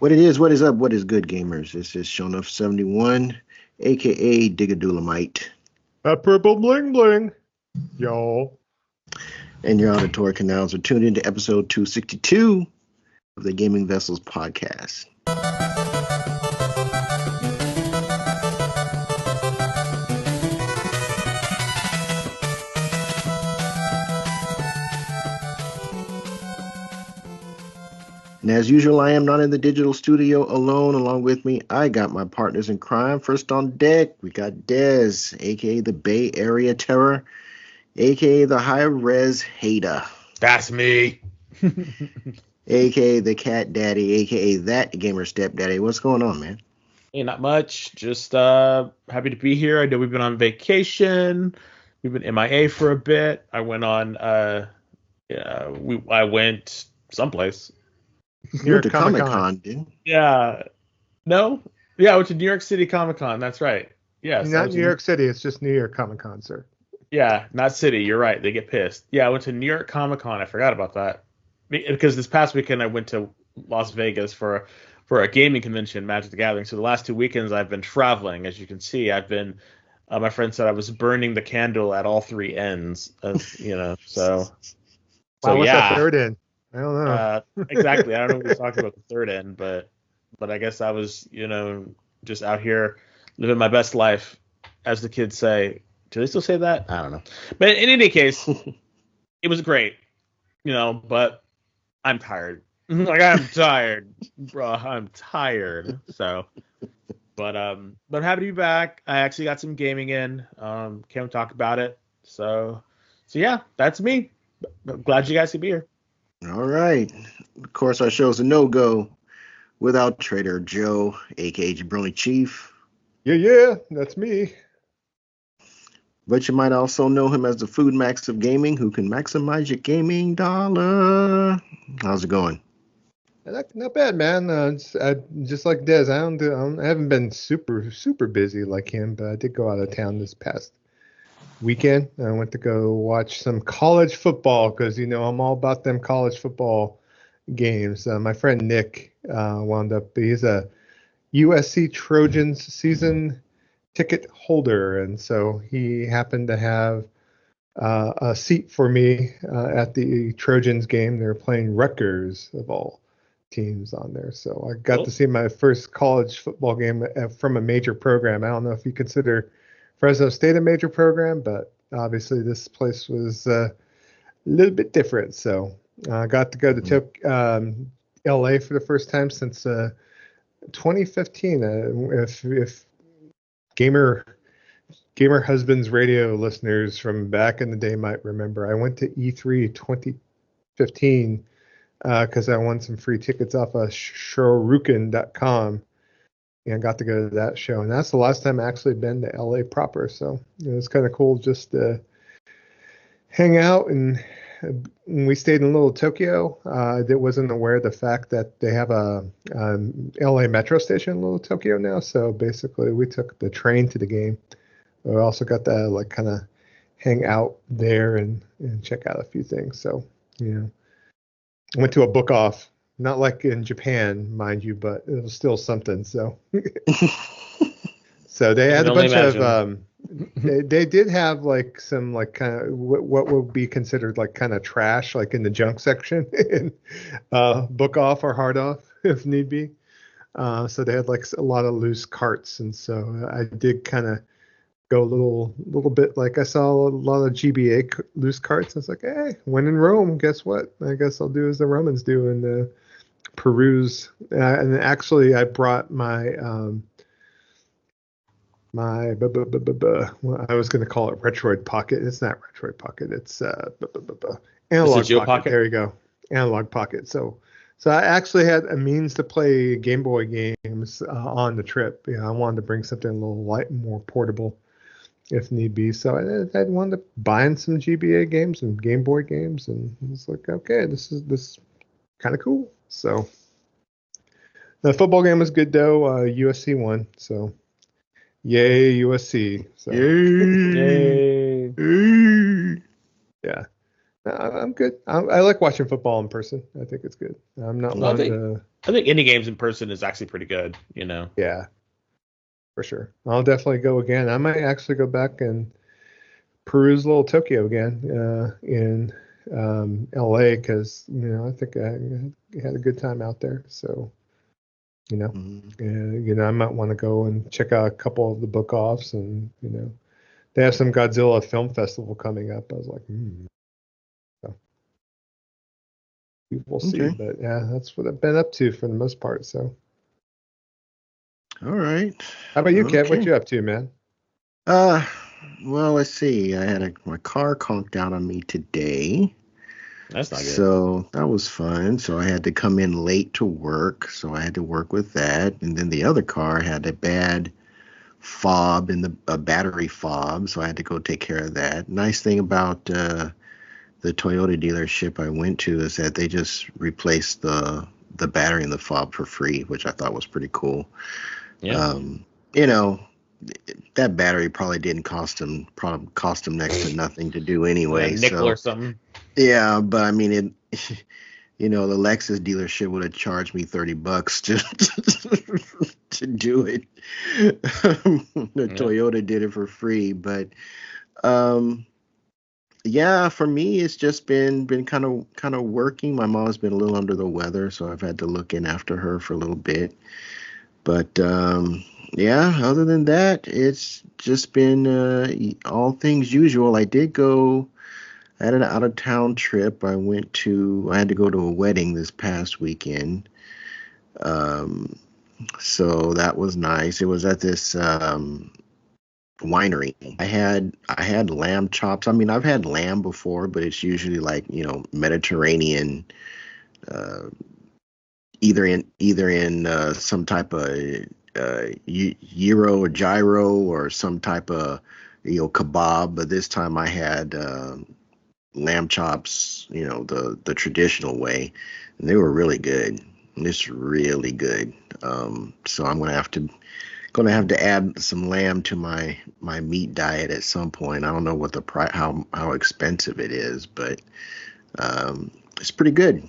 What it is, what is up, what is good, gamers? This is Shonuff71, aka Digadulamite, That purple bling bling, y'all. and your auditory canals are tuned into episode 262 of the Gaming Vessels podcast. And as usual, I am not in the digital studio alone. Along with me, I got my partners in crime. First on deck, we got Dez, aka the Bay Area Terror, aka the High Res Hater. That's me. aka the Cat Daddy, aka that Gamer Stepdaddy. What's going on, man? Hey, not much. Just happy to be here. I know we've been on vacation. We've been MIA for a bit. I went on. I went someplace. You went to Comic-Con, didn't you? Yeah. No. Yeah, I went to New York City Comic-Con. That's right. Yes. Not New York City. It's just New York Comic-Con, sir. Yeah, not city. You're right. They get pissed. Yeah, I went to New York Comic-Con. I forgot about that because this past weekend I went to Las Vegas for a gaming convention, Magic the Gathering. So the last 2 weekends I've been traveling. As you can see, I've been. My friend said I was burning the candle at all three ends. So. Wow, what's yeah. that third end? I don't know. Exactly. I don't know if we're talking about the third end, but I guess I was, just out here living my best life, as the kids say. Do they still say that? I don't know. But in any case, it was great, but I'm tired. Like, I'm tired, bro. I'm tired. So, but happy to be back. I actually got some gaming in. Can't talk about it. So yeah, that's me. Glad you guys could be here. All right. Of course, our show's a no-go without Trader Joe, aka Jabroni Chief. Yeah, that's me. But you might also know him as the Food Max of Gaming, who can maximize your gaming dollar. How's it going? Not bad, man. Just like Dez, I haven't been super busy like him, but I did go out of town this past weekend. I went to go watch some college football because I'm all about them college football games. My friend Nick wound up. He's a USC Trojans season ticket holder, and so he happened to have a seat for me at the Trojans game. They were playing Rutgers of all teams on there, so I got to see my first college football game from a major program. I don't know if you consider Fresno State a major program, but obviously this place was a little bit different. So I got to go to LA for the first time since 2015. If gamer husbands radio listeners from back in the day might remember, I went to E3 2015 because I won some free tickets off of Shoryuken.com. And got to go to that show. And that's the last time I actually been to LA proper. So it's kind of cool just to hang out. And we stayed in Little Tokyo. I wasn't aware of the fact that they have a LA metro station in Little Tokyo now. So basically we took the train to the game. We also got to kind of hang out there and check out a few things. So, went to a book off. Not like in Japan, mind you, but it was still something. So, so they had a bunch of. They did have some kind of what would be considered kind of trash, like in the junk section, in book off or hard off if need be. So they had a lot of loose carts, and so I did kind of go a little bit. I saw a lot of GBA loose carts. I was like, hey, when in Rome, guess what? I guess I'll do as the Romans do and peruse. And actually, I brought my I was going to call it Retroid Pocket. It's not Retroid Pocket. It's Analog Pocket. There you go, Analog Pocket. So I actually had a means to play Game Boy games on the trip. I wanted to bring something a little light and more portable if need be. So I wound up buying some GBA games and Game Boy games, and it's like, okay, this is kind of cool. So the football game was good though. USC won, so yay USC. So Yay! yeah. I'm good. I like watching football in person. I think it's good. I'm not Well, one to. I think indie games in person is actually pretty good. You know. Yeah, for sure. I'll definitely go again. I might actually go back and peruse little Tokyo again in LA because I think I had a good time out there. So Mhm. I might want to go and check out a couple of the book offs and they have some Godzilla Film Festival coming up. I was like, so we'll see. Okay. But yeah, that's what I've been up to for the most part. So All right. how about you, Kev? What Okay. you up to, man? Uh, well, let's see. I had my car conked out on me today. That's not good. So that was fun. So I had to come in late to work. So I had to work with that. And then the other car had a bad fob in the a battery fob. So I had to go take care of that. Nice thing about the Toyota dealership I went to is that they just replaced the battery in the fob for free, which I thought was pretty cool. Yeah. Um, you know, that battery probably didn't cost them next to nothing to do A anyway. nickel or So something. yeah, but I mean it. The Lexus dealership would have charged me $30 to do it. The Yeah. Toyota did it for free, but um, yeah, for me, it's just been kind of working. My mom's been a little under the weather, so I've had to look in after her for a little bit. But yeah, other than that, it's just been all things usual. I had an out of town trip. I had to go to a wedding this past weekend. Um, so that was nice. It was at this winery. I had lamb chops. I mean, I've had lamb before, but it's usually like, Mediterranean, uh, either in some type of gyro or gyro or some type of kebab. But this time I had lamb chops, the traditional way, and they were really good. It's really good. So I'm gonna have to add some lamb to my meat diet at some point. I don't know what the price, how expensive it is, but it's pretty good.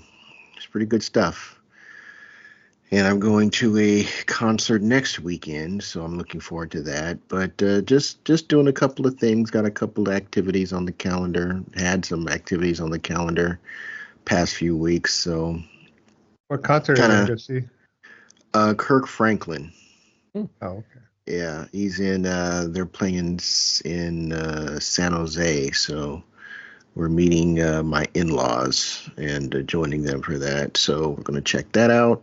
It's pretty good stuff. And I'm going to a concert next weekend, so I'm looking forward to that. But just doing a couple of things. Got a couple of activities on the calendar. Had some activities on the calendar past few weeks. So What concert are you kind gonna of go see? Kirk Franklin. Hmm. Oh, okay. Yeah, he's in. They're playing in San Jose, so we're meeting my in-laws and joining them for that. So we're gonna check that out.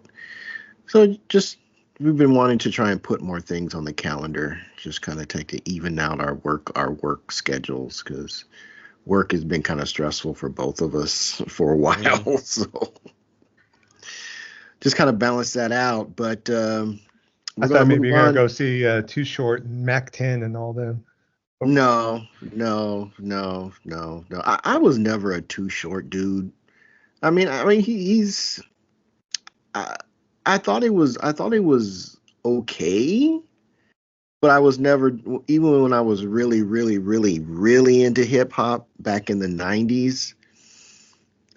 So just we've been wanting to try and put more things on the calendar, just kind of take to even out our work schedules because work has been kind of stressful for both of us for a Yeah. while. So just kind of balance that out. But I we're gonna thought maybe move you're gonna on. go see Too Short, and Mac 10, and all them. Oh, No, no, no, no, no. I was never a too short dude. I mean, he's. I, I thought it was okay, but I was never, even when I was really, really, really, really into hip hop back in the '90s.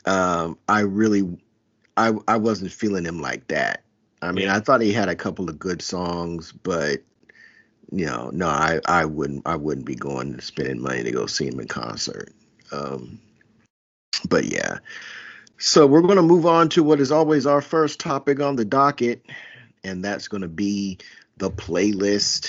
I really, I wasn't feeling him like that. I mean, Yeah. I thought he had a couple of good songs, but no, I wouldn't be going to spending money to go see him in concert. Um, but yeah, so we're going to move on to what is always our first topic on the docket, and that's going to be the playlist.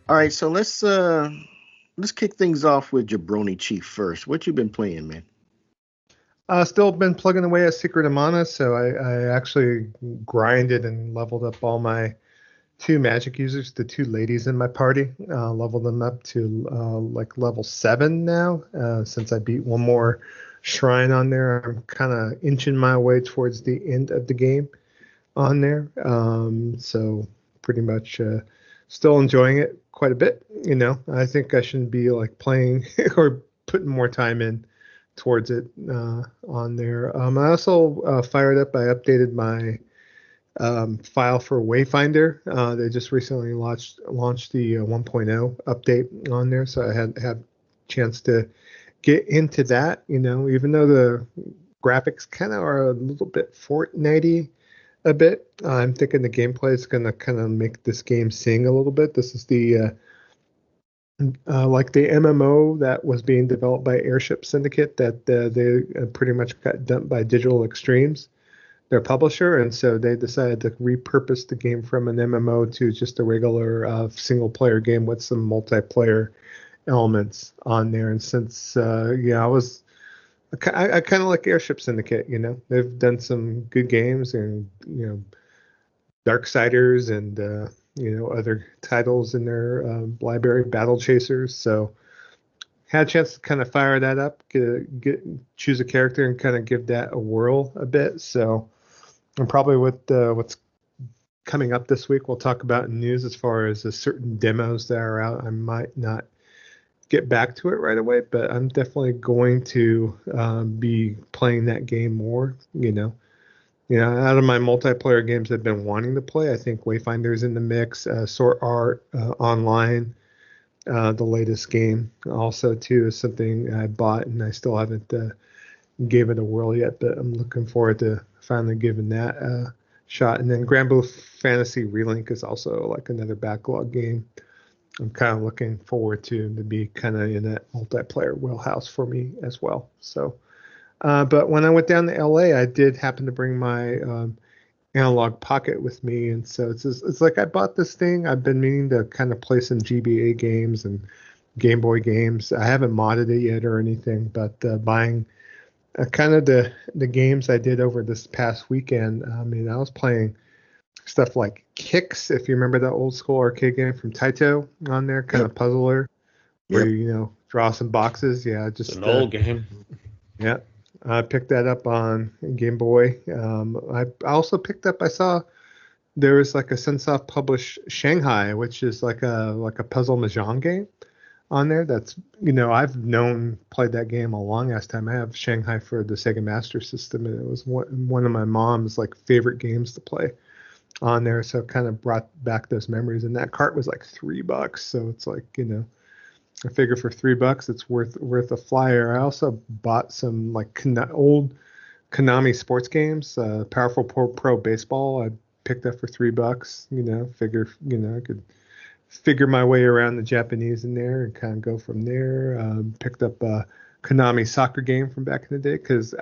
All right, so let's kick things off with Jabroni Chief first. What you been playing, man? still been plugging away at Secret of Mana, so I actually grinded and leveled up all my two magic users, the two ladies in my party, leveled them up to like level 7 now. Since I beat one more shrine on there, I'm kind of inching my way towards the end of the game on there. So pretty much still enjoying it quite a bit. I think I shouldn't be like playing or putting more time in towards it on there. I also fired up. I updated my file for Wayfinder. They just recently launched the 1.0 update on there, so I had chance to get into that. Even though the graphics kind of are a little bit Fortnite-y a bit, I'm thinking the gameplay is going to kind of make this game sing a little bit. This is the like the MMO that was being developed by Airship Syndicate that they pretty much got dumped by Digital Extremes, their publisher, and so they decided to repurpose the game from an MMO to just a regular single player game with some multiplayer elements on there. And since I kind of like Airship Syndicate. They've done some good games, and Darksiders and other titles in their library, Battle Chasers. So had a chance to kind of fire that up, choose a character and kind of give that a whirl a bit. So and probably with what's coming up this week, we'll talk about in news as far as certain demos that are out. I might not get back to it right away, but I'm definitely going to be playing that game more. Out of my multiplayer games I've been wanting to play, I think Wayfinder's in the mix. Sword Art Online, the latest game, also too, is something I bought and I still haven't gave it a whirl yet, but I'm looking forward to finally giving that a shot. And then Grand Blue Fantasy Relink is also like another backlog game I'm kind of looking forward to be kind of in that multiplayer wheelhouse for me as well. So, but when I went down to LA, I did happen to bring my analog pocket with me, and so it's like I bought this thing. I've been meaning to kind of play some GBA games and Game Boy games. I haven't modded it yet or anything, but buying kind of the games I did over this past weekend. I mean, I was playing stuff like Kicks, if you remember that old school arcade game from Taito on there, kind of puzzler, where you draw some boxes. Yeah, just it's an old game. Yeah, I picked that up on Game Boy. I also picked up. I saw there was like a Sunsoft published Shanghai, which is like a puzzle mahjong game on there. That's I've played that game a long ass time. I have Shanghai for the Sega Master System, and it was one of my mom's like favorite games to play on there. So it kind of brought back those memories. And that cart was like $3, so it's like I figure for $3 it's worth a flyer. I also bought some like old Konami sports games, Powerful Pro Baseball. I picked up for $3. Figure I could figure my way around the Japanese in there and kind of go from there. Picked up a Konami soccer game from back in the day because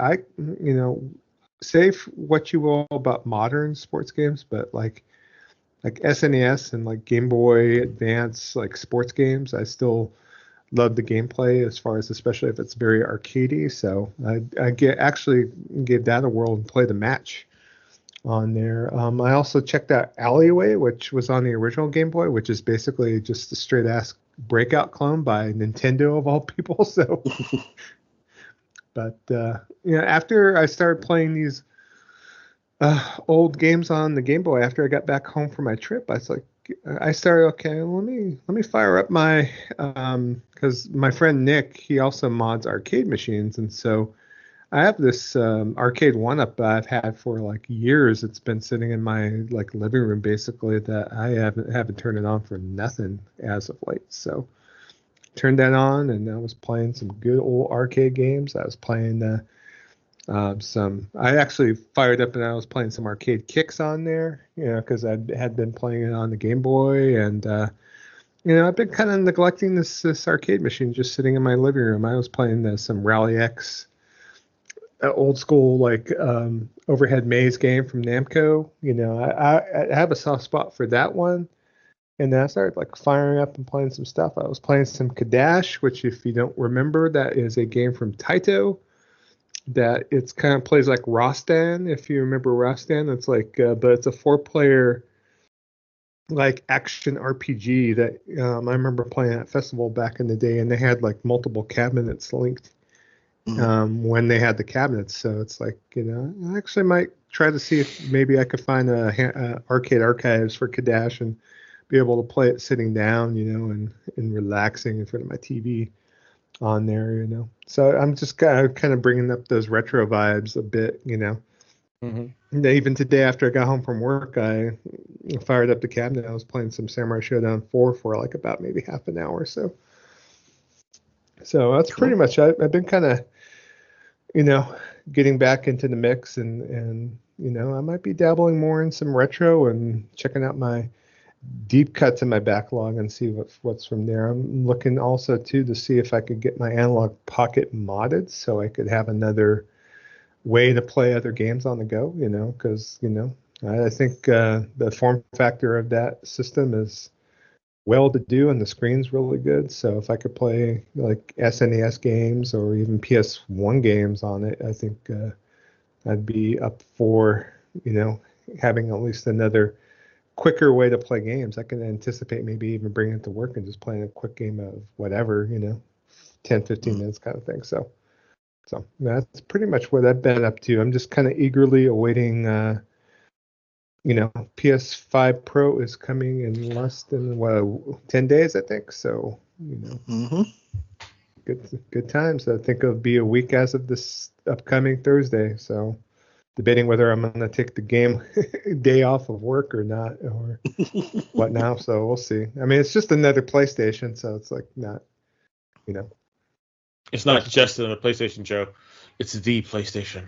say what you will about modern sports games, but like SNES and like Game Boy Advance like sports games, I still love the gameplay as far as especially if it's very arcadey. So I actually gave that a whirl and played a match on there. I also checked out Alleyway, which was on the original Game Boy, which is basically just a straight ass Breakout clone by Nintendo of all people. So, but after I started playing these old games on the Game Boy, after I got back home from my trip, I started, okay, let me fire up my because my friend Nick, he also mods arcade machines, and so I have this arcade one-up I've had for like years. It's been sitting in my like living room basically that I haven't turned it on for nothing as of late. So turned that on and I was playing some good old arcade games. I was playing I actually fired up and I was playing some arcade Kicks on there, because I had been playing it on the Game Boy, and I've been kind of neglecting this arcade machine just sitting in my living room. I was playing some Rally X, old school like overhead maze game from Namco. I have a soft spot for that one. And then I started like firing up and playing some stuff. I was playing some Kadash, which if you don't remember, that is a game from Taito. That it's kind of plays like Rostan, if you remember Rostan. It's like, but it's a 4-player like action RPG that I remember playing at festival back in the day, and they had like multiple cabinets linked when they had the cabinets. So it's like, I actually might try to see if maybe I could find a arcade archives for Kadash and be able to play it sitting down, and relaxing in front of my TV on there, So I'm just kind of bringing up those retro vibes a bit, Mm-hmm. Even today, after I got home from work, I fired up the cabinet. I was playing some Samurai Showdown 4 for like about maybe half an hour or so. So that's pretty Cool. much. I've been kind of, you know, getting back into the mix, and you know, I might be dabbling more in some retro and checking out my deep cuts in my backlog and see what's from there. I'm looking also too to see if I could get my Analog Pocket modded so I could have another way to play other games on the go, you know, because, you know, I think the form factor of that system is well to do and the screen's really good. So if I could play like SNES games or even PS1 games on it, I think I'd be up for, you know, having at least another quicker way to play games. I can anticipate maybe even bringing it to work and just playing a quick game of whatever, you know, 10, 15 minutes kind of thing. So that's pretty much what I've been up to. I'm just kind of eagerly awaiting, you know, PS5 Pro is coming in less than 10 days, I think. So, you know, good times. I think it'll be a week as of this upcoming Thursday. So debating whether I'm going to take the game day off of work or not, or what now. So we'll see. I mean, it's just another PlayStation. So it's like not, you know. It's not just a PlayStation, Joe. It's the PlayStation.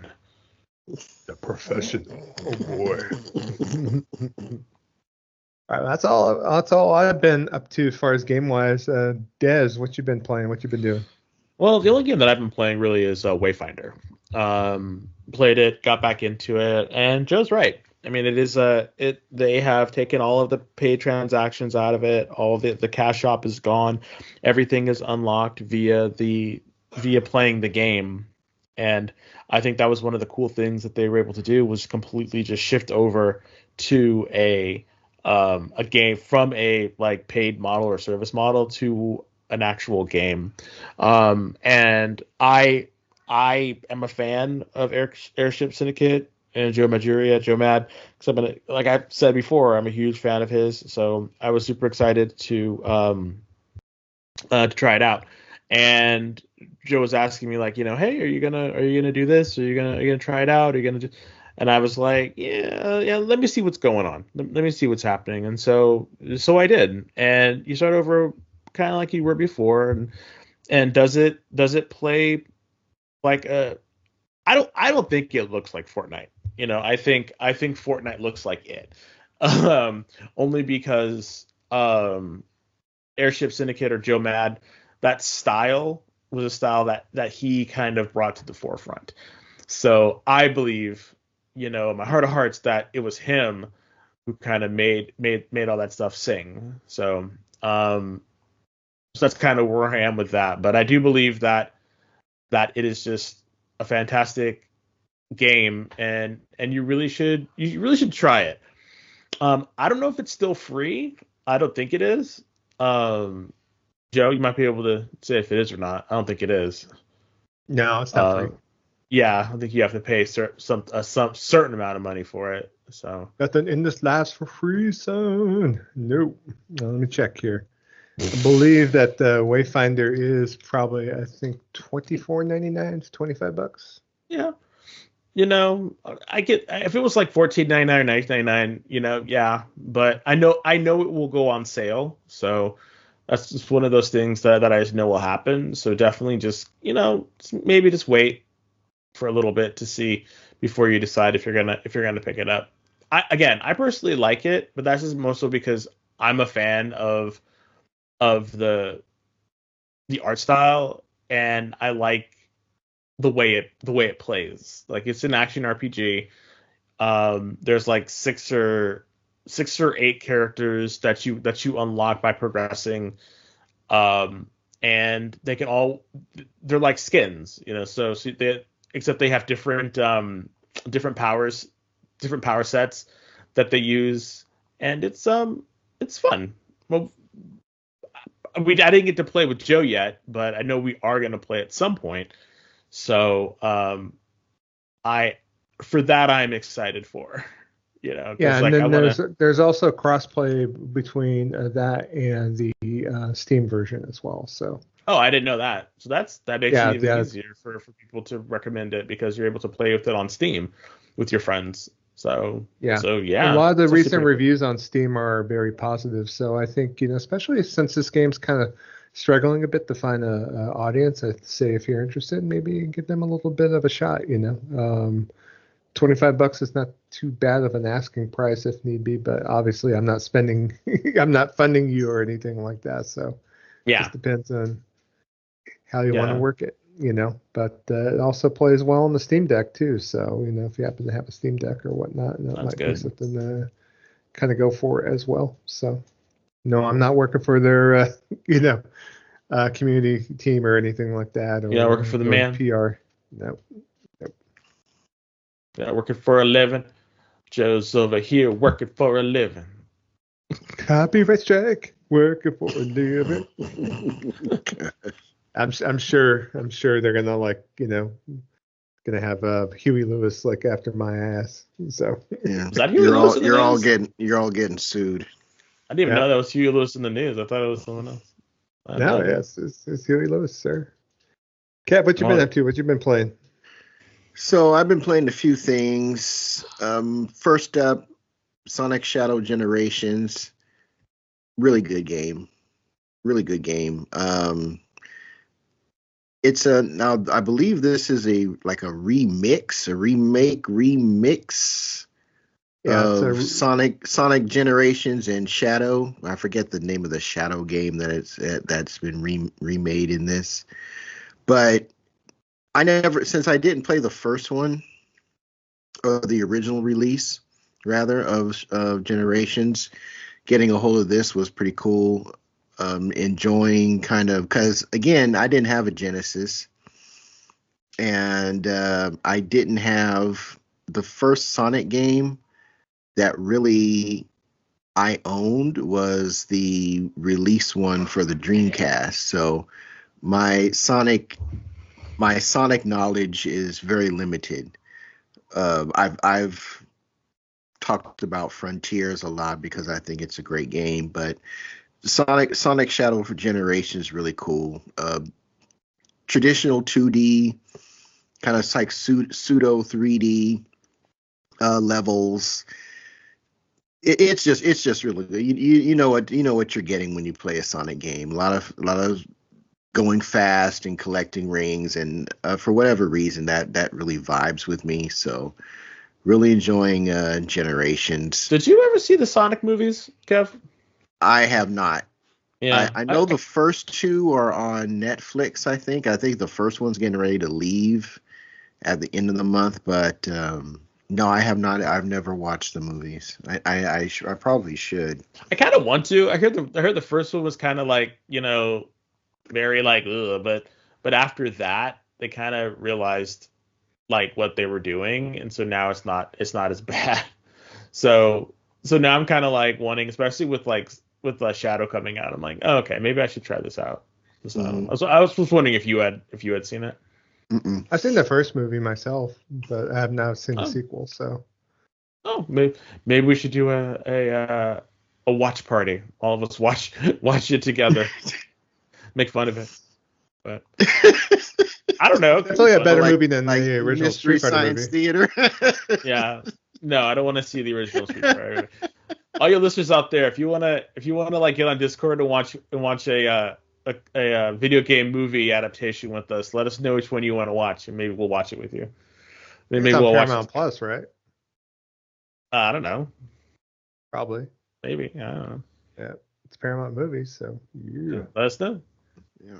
The professional. Oh boy. All right, that's all I've been up to as far as game wise. Dez, what you been playing? What you been doing? Well, the only game that I've been playing really is Wayfinder. Played it, got back into it, and Joe's right. I mean, it is they have taken all of the paid transactions out of it. All of the cash shop is gone. Everything is unlocked via playing the game. And I think that was one of the cool things that they were able to do was completely just shift over to a game from a like paid model or service model to an actual game. And I am a fan of Airship Syndicate and Joe Mad. Because like I've said before, I'm a huge fan of his. So I was super excited to try it out. And Joe was asking me like, you know, hey, are you gonna do this? Are you gonna try it out? Are you gonna do? And I was like, yeah, let me see what's going on. Let me see what's happening. And so I did. And you start over kind of like you were before. And does it play like I don't think it looks like Fortnite. You know, I think Fortnite looks like it. Only because Airship Syndicate or Joe Mad, that style was a style that he kind of brought to the forefront. So I believe, you know, in my heart of hearts, that it was him who kind of made all that stuff sing. So so that's kind of where I am with that. But I do believe that it is just a fantastic game, and you really should try it. I don't know if it's still free. I don't think it is. Joe, you might be able to say if it is or not. I don't think it is. No, it's not free. Yeah, I think you have to pay some certain amount of money for it. So Nothing in this life for free, son. Nope. Let me check here. I believe that the Wayfinder is probably, I think, $24.99 to $25. yeah, you know, I get if it was like $14.99 or $19.99, you know, yeah. But I know it will go on sale, so that's just one of those things that I just know will happen. So definitely just, you know, maybe just wait for a little bit to see before you decide if you're gonna pick it up. I personally like it, but that's just mostly because I'm a fan of the art style, and I like the way it plays. Like it's an action RPG. There's like six or eight characters that you unlock by progressing. And they're like skins, you know. So except they have different powers, different power sets that they use, and it's fun. Well, I didn't get to play with Joe yet, but I know we are gonna play at some point. So I'm excited for, you know. Yeah, and Like then there's also crossplay between that and the Steam version as well. So Oh, I didn't know that. So that makes it Yeah, even yeah, easier for people to recommend it because you're able to play with it on Steam with your friends. So yeah. A yeah, lot of the it's actually recent pretty cool. reviews on Steam are very positive. So I think, especially since this game's kind of struggling a bit to find a audience, I'd say if you're interested, maybe give them a little bit of a shot. 25 bucks is not too bad of an asking price if need be, but obviously I'm not spending, I'm not funding you or anything like that. So Yeah, just depends on how you want to yeah, work it. But it also plays well on the Steam Deck too. So, if you happen to have a Steam Deck or whatnot, that that's might be good. something to kind of go for as well. So, no, I'm not working for their, community team or anything like that You're not or working for the doing man. PR. No. You're not working for a living. Joe's over here working for a living. Copyright strike, working for a living. I'm sure they're gonna gonna have Huey Lewis like after my ass. So Yeah, Was that Huey Lewis in the news? you're all getting sued. I didn't even yeah, know that was Huey Lewis in the news. I thought it was someone else. I didn't no, know that. yes, it's Huey Lewis, sir. Cat, what you been Well, up to? What you been playing? So I've been playing a few things. First up, Sonic Shadow Generations. Really good game. Really good game. It's a now I believe this is a like a remix Yeah, of Sonic Generations and Shadow. I forget the name of the Shadow game that's been remade in this. But I never since I didn't play the first one or the original release rather of Generations, getting a hold of this was pretty cool. Enjoying kind of because again I didn't have a Genesis and I didn't have the first Sonic game that really I owned was the release one for the Dreamcast. So my Sonic my Sonic knowledge is very limited. I've talked about Frontiers a lot because I think it's a great game, but Sonic Shadow for Generation is really cool. Traditional 2D, kind of like pseudo 3D levels. It's just really good. You know what you're getting when you play a Sonic game. A lot of going fast and collecting rings, and for whatever reason that really vibes with me. So really enjoying Generations. did you ever see the Sonic movies, Kev? I have not. Yeah, I know the first two are on Netflix. I think the first one's getting ready to leave at the end of the month, but no, I have not. I've never watched the movies. I probably should. I kind of want to. I heard the first one was kind of like very like ugh, but after that they kind of realized like what they were doing, and so now it's not as bad. So now I'm kind of like wanting, especially with Shadow coming out. I'm like, oh, okay, maybe I should try this out. So Mm-hmm. I was just wondering if you had seen it. Mm-mm. I've seen the first movie myself, but I have not seen the Oh, sequel. So oh, maybe we should do a watch party. All of us watch it together, make fun of it. But I don't know. It could be definitely a fun. better like movie than like the original Mystery Street Fighter Science movie. Theater. Yeah. No, I don't want to see the original Street Fighter. All your listeners out there, if you wanna like get on Discord and watch a video game movie adaptation with us, let us know which one you want to watch, and maybe we'll watch it with you. It's Maybe on we'll watch it. Paramount Plus, right? I don't know. Probably. Maybe I don't know. Yeah, it's Paramount Movies. So Yeah, yeah. let us know. Yeah.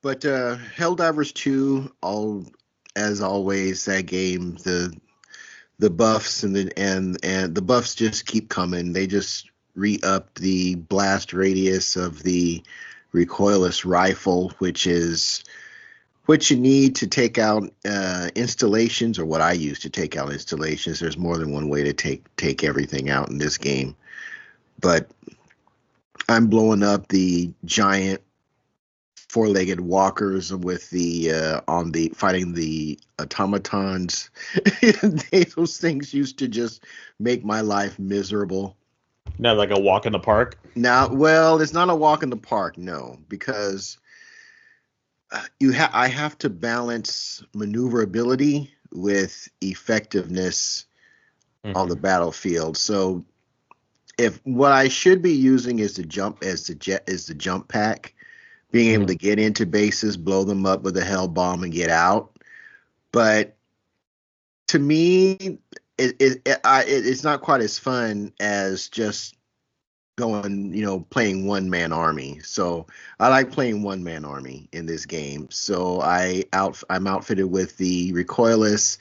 But Helldivers 2, all as always, that game, the buffs and the buffs just keep coming. They just re-upped the blast radius of the recoilless rifle, which is what you need to take out installations, or what I use to take out installations. There's more than one way to take everything out in this game, but I'm blowing up the giant four-legged walkers with the on the fighting the automatons. Those things used to just make my life miserable. Like a walk in the park. Now, well, it's not a walk in the park, no, because I have to balance maneuverability with effectiveness on the battlefield. So if what I should be using is the jump pack, being able to get into bases, blow them up with a hell bomb, and get out. But to me, it's not quite as fun as just going, playing one man army. So I like playing one man army in this game. So I'm outfitted with the recoilless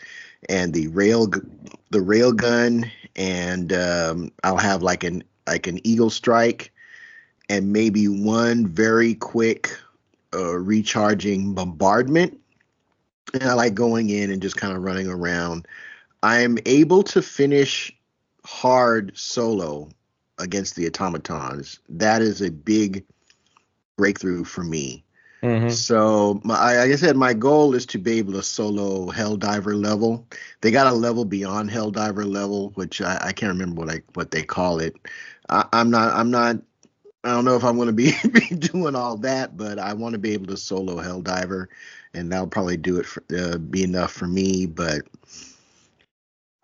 and the rail gun, and I'll have like an eagle strike and maybe one very quick recharging bombardment. And I like going in and just kind of running around. I'm able to finish hard solo against the automatons. That is a big breakthrough for me. So, like I said, my goal is to be able to solo Helldiver level. They got a level beyond Helldiver level, which I can't remember what they call it. I'm not. I don't know if I'm going to be doing all that, but I want to be able to solo Helldiver, and that'll probably do it be enough for me. But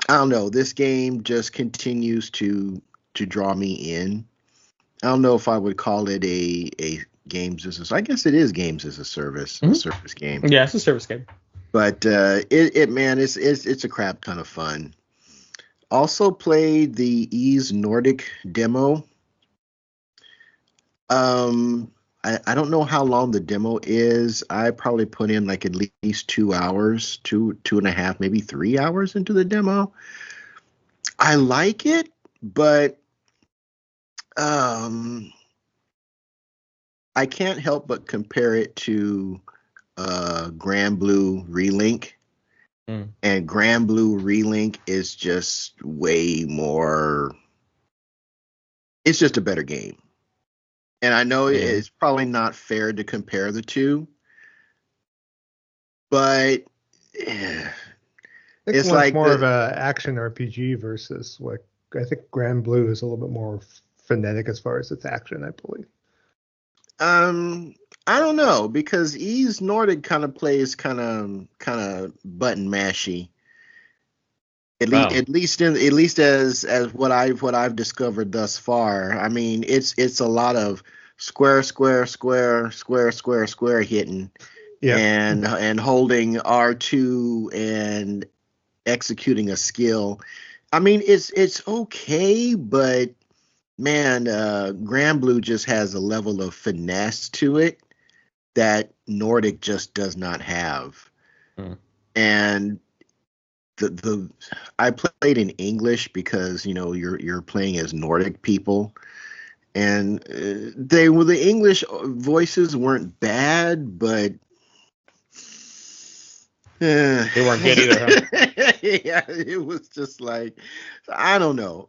I don't know. This game just continues to draw me in. I don't know if I would call it a games as a. I guess it is games as a service, a service game. Yeah, it's a service game. But it's a crap ton of fun. Also played the Ease Nordic demo. I don't know how long the demo is. I probably put in like at least 2 hours, two and a half, maybe 3 hours into the demo. I like it, but I can't help but compare it to Grand Blue Relink. And Grand Blue Relink is just way more. It's just a better game. And I know it's probably not fair to compare the two, but it's like more of a action RPG versus what I think Grand Blue is a little bit more frenetic as far as its action, I believe. I don't know, because Ease Nordic kind of plays kind of button mashy. At least as what I've discovered thus far. I mean, it's a lot of square hitting, and holding R2 and executing a skill. I mean, it's okay, but man, Grand Blue just has a level of finesse to it that Nordic just does not have. And I played in English because you're playing as Nordic people, and the English voices weren't bad, but they weren't good either. Huh? Yeah, it was just like, I don't know.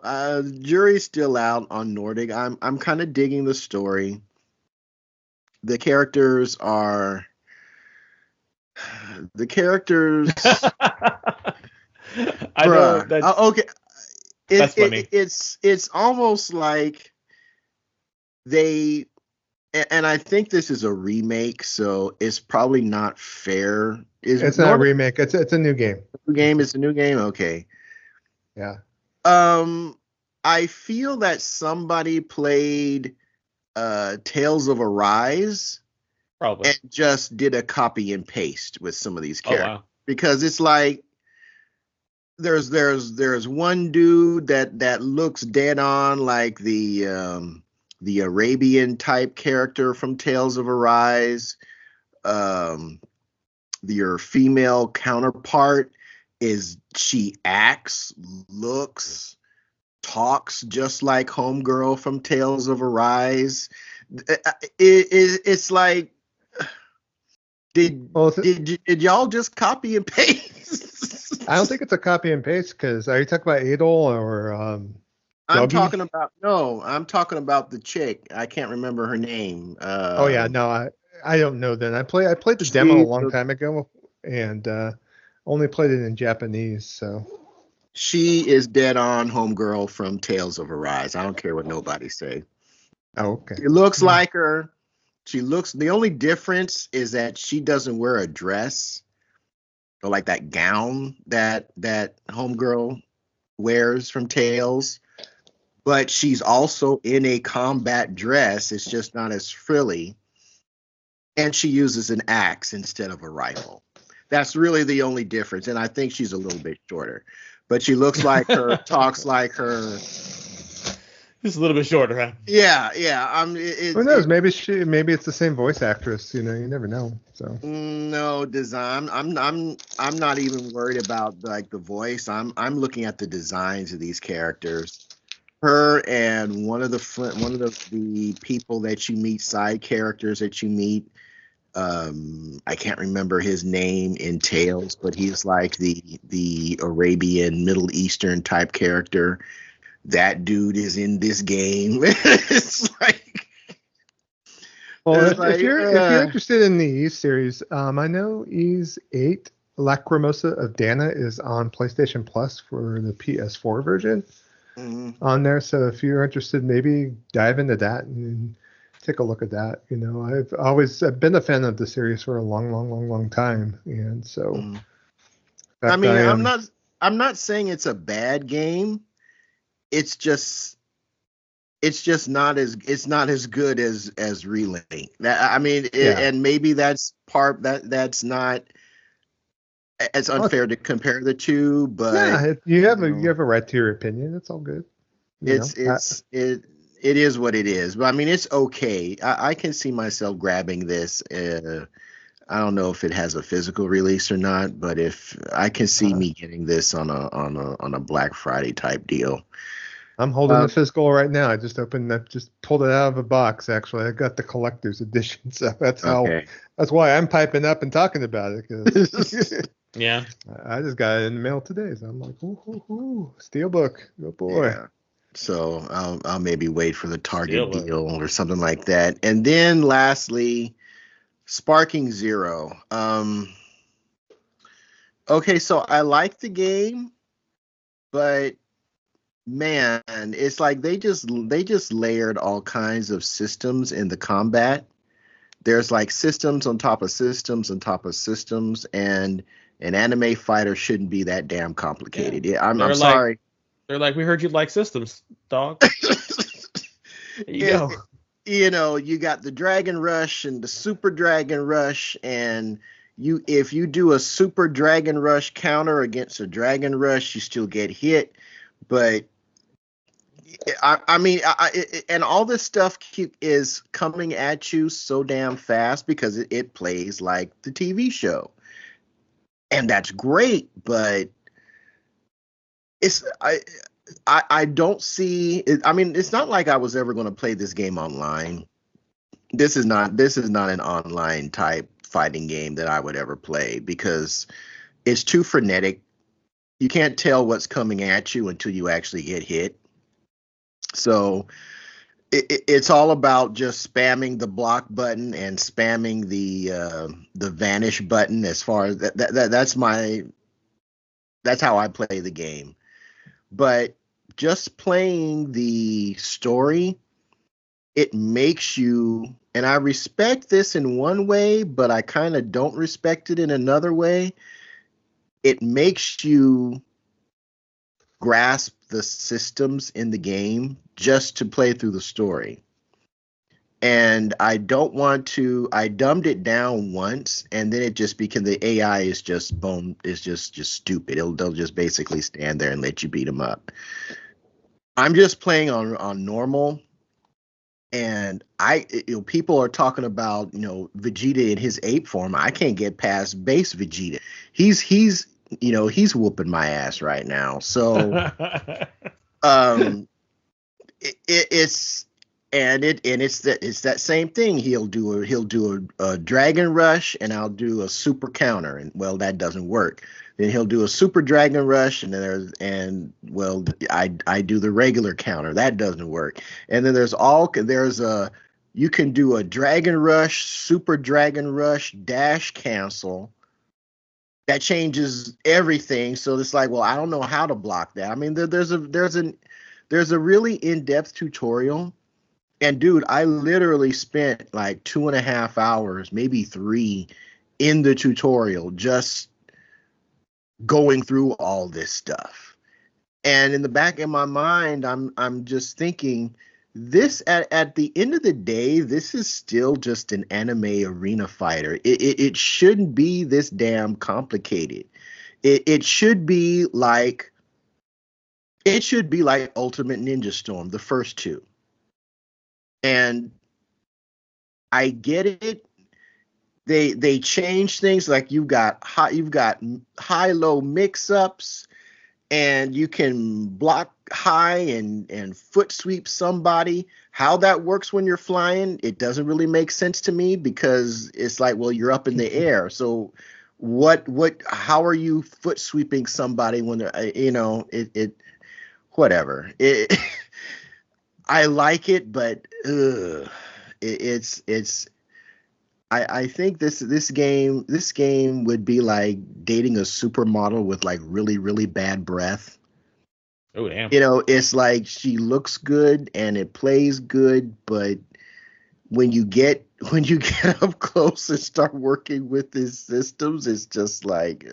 Jury's still out on Nordic. I'm kind of digging the story. The characters. I know that. Okay. That's funny. It's almost like they, and I think this is a remake, so it's probably not fair. It's not a remake. It's a new game. It's a new game. Okay. Yeah. I feel that somebody played Tales of Arise, probably, and just did a copy and paste with some of these characters. Oh, wow. Because it's like there's one dude that looks dead on like the Arabian type character from Tales of Arise. Your female counterpart she acts, looks, talks just like Homegirl from Tales of Arise. It's like, did y'all just copy and paste? I don't think it's a copy and paste, because are you talking about Adol or I'm talking about the chick. I can't remember her name. I don't know then. I played the demo a long time ago, and only played it in Japanese, so. She is dead on Homegirl from Tales of Arise. I don't care what nobody say. Oh, okay. She looks like her. She looks. The only difference is that she doesn't wear a dress or like that gown that homegirl wears from Tales. But she's also in a combat dress. It's just not as frilly, and she uses an axe instead of a rifle. That's really the only difference. And I think she's a little bit shorter, but she looks like her, talks like her. Just a little bit shorter, huh? Yeah, yeah. Who knows? Maybe it's the same voice actress. You never know. So no design. I'm not even worried about like the voice. I'm looking at the designs of these characters. Her and one of the people that you meet, side characters that you meet. I can't remember his name in Tales, but he's like the Arabian Middle Eastern type character. That dude is in this game. It's like, well, it's if like you're interested in the Ys series, I know Ys 8 Lacrimosa of Dana is on PlayStation Plus for the PS4 version on there. So if you're interested, maybe dive into that and take a look at that. I've been a fan of the series for a long time, and so I mean, I'm not saying it's a bad game. It's just not as good as Relink. I mean, and maybe that's that's not. It's unfair to compare the two, but you have a right to your opinion. It's all good. It is what it is. But I mean, it's okay. I can see myself grabbing this. I don't know if it has a physical release or not, but if I can see me getting this on a Black Friday type deal. I'm holding the physical right now. I just pulled it out of a box. Actually, I got the collector's edition, so that's why I'm piping up and talking about it. 'Cause yeah, I just got it in the mail today, so I'm like, ooh, steelbook, oh boy. Yeah. So I'll maybe wait for the Target deal or something like that. And then lastly, Sparking Zero. Okay, so I like the game, but man, it's like they just layered all kinds of systems in the combat. There's like systems on top of systems on top of systems, and an anime fighter shouldn't be that damn complicated. Yeah, I'm sorry. They're like, we heard you like systems, dog. There you go. You got the Dragon Rush and the Super Dragon Rush, and if you do a Super Dragon Rush counter against a Dragon Rush, you still get hit. But I mean, and all this stuff is coming at you so damn fast because it plays like the TV show, and that's great. But I don't see it. I mean, it's not like I was ever going to play this game online. This is not an online type fighting game that I would ever play because it's too frenetic. You can't tell what's coming at you until you actually get hit. So it's all about just spamming the block button and spamming the vanish button. As far as that's how I play the game. But just playing the story, it makes you, and I respect this in one way, but I kind of don't respect it in another way. It makes you grasp the systems in the game just to play through the story. And I dumbed it down once, and then it just became, the AI is just stupid. They'll just basically stand there and let you beat them up. I'm just playing on normal, and people are talking about Vegeta in his ape form. I can't get past base Vegeta. He's whooping my ass right now. So it's that same thing. He'll do a Dragon Rush, and I'll do a super counter, and well, that doesn't work. Then he'll do a Super Dragon Rush, and I do the regular counter. That doesn't work. And then you can do a Dragon Rush, Super Dragon Rush, dash cancel. That changes everything. So it's like, well, I don't know how to block that. I mean, there's a really in-depth tutorial And dude, I literally spent like 2.5 hours, maybe three, in the tutorial just going through all this stuff. And in the back of my mind, I'm just thinking, this at the end of the day, this is still just an anime arena fighter. It shouldn't be this damn complicated. It should be like Ultimate Ninja Storm, the first two. And I get it. They change things, like you've got high low mix ups, and you can block high and foot sweep somebody. How that works when you're flying, it doesn't really make sense to me, because it's like, well, you're up in the air. So how are you foot sweeping somebody when they're, whatever. I like it, but it's I think this game would be like dating a supermodel with like really, really bad breath. Oh damn. It's like she looks good and it plays good, but when you get up close and start working with these systems, it's just like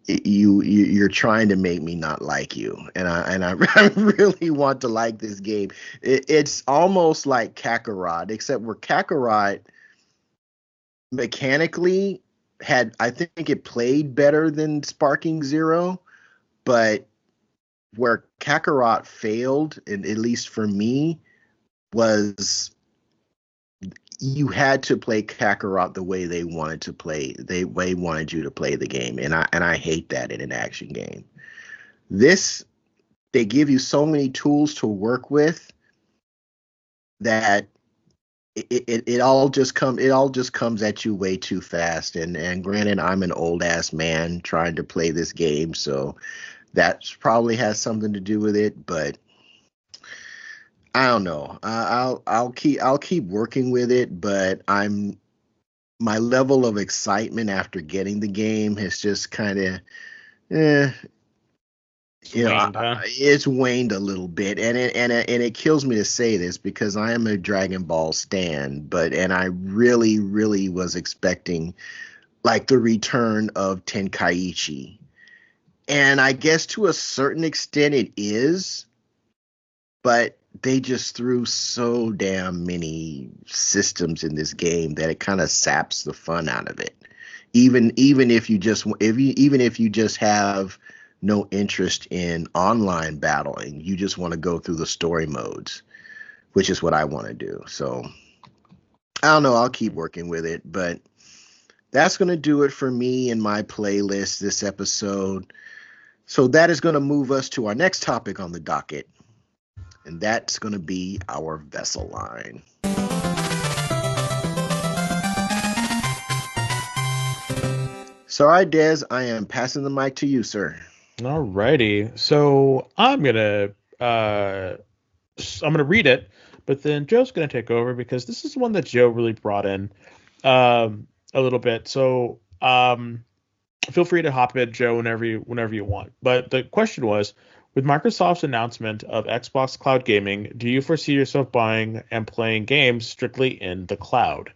you're trying to make me not like you, and I I really want to like this game. It's almost like Kakarot, except where Kakarot mechanically I think it played better than Sparking Zero, but where Kakarot failed, and at least for me, was you had to play Kakarot the way they wanted to play. They wanted you to play the game, and I hate that in an action game. This, they give you so many tools to work with that it all just comes at you way too fast. And granted, I'm an old ass man trying to play this game, so that probably has something to do with it. But I don't know. I'll keep working with it, but my level of excitement after getting the game has just kind of, eh, Waned, huh? it's waned a little bit, and it kills me to say this, because I am a Dragon Ball stan, and I really, really was expecting like the return of Tenkaichi, and I guess to a certain extent it is, but they just threw so damn many systems in this game that it kind of saps the fun out of it. Even if you just have no interest in online battling, you just want to go through the story modes, which is what I want to do. So I don't know. I'll keep working with it, but that's going to do it for me and my playlist this episode. So that is going to move us to our next topic on the docket, and that's going to be our vessel line. So, all right, Des, I am passing the mic to you, sir. Alrighty. So I'm gonna read it, but then Joe's gonna take over, because this is one that Joe really brought in a little bit. So feel free to hop in, Joe, whenever you want. But the question was, with Microsoft's announcement of Xbox Cloud Gaming, do you foresee yourself buying and playing games strictly in the cloud?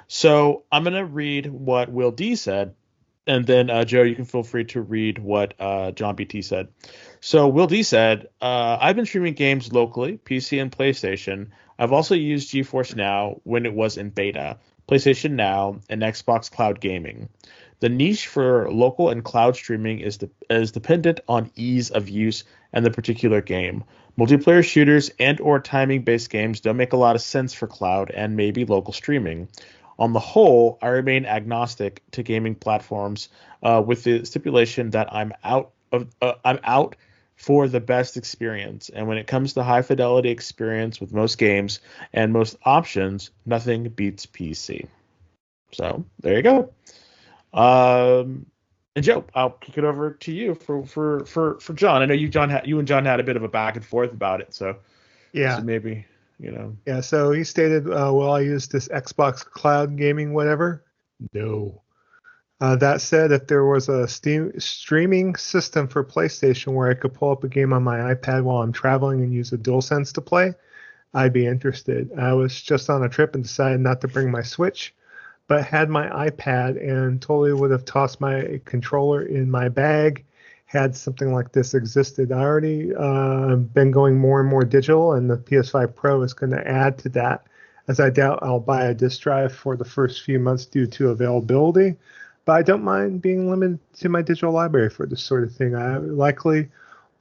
So I'm going to read what Will D said, and then Joe, you can feel free to read what John BT said. So Will D said, I've been streaming games locally, PC and PlayStation. I've also used GeForce Now when it was in beta, PlayStation Now, and Xbox Cloud Gaming. The niche for local and cloud streaming is dependent on ease of use and the particular game. Multiplayer shooters and or timing-based games don't make a lot of sense for cloud and maybe local streaming. On the whole, I remain agnostic to gaming platforms, with the stipulation that I'm out for the best experience. And when it comes to high fidelity experience with most games and most options, nothing beats PC. So there you go. And Joe, I'll kick it over to you for John. I know you and John had a bit of a back and forth about it, so Yeah. so maybe Yeah. So he stated, "Will I use this Xbox Cloud Gaming whatever?" No. That said, if there was a streaming system for PlayStation where I could pull up a game on my iPad while I'm traveling and use a DualSense to play, I'd be interested. I was just on a trip and decided not to bring my Switch, but had my iPad and totally would have tossed my controller in my bag had something like this existed. I already been going more and more digital, and the PS5 Pro is going to add to that, as I doubt I'll buy a disk drive for the first few months due to availability. But I don't mind being limited to my digital library for this sort of thing. I likely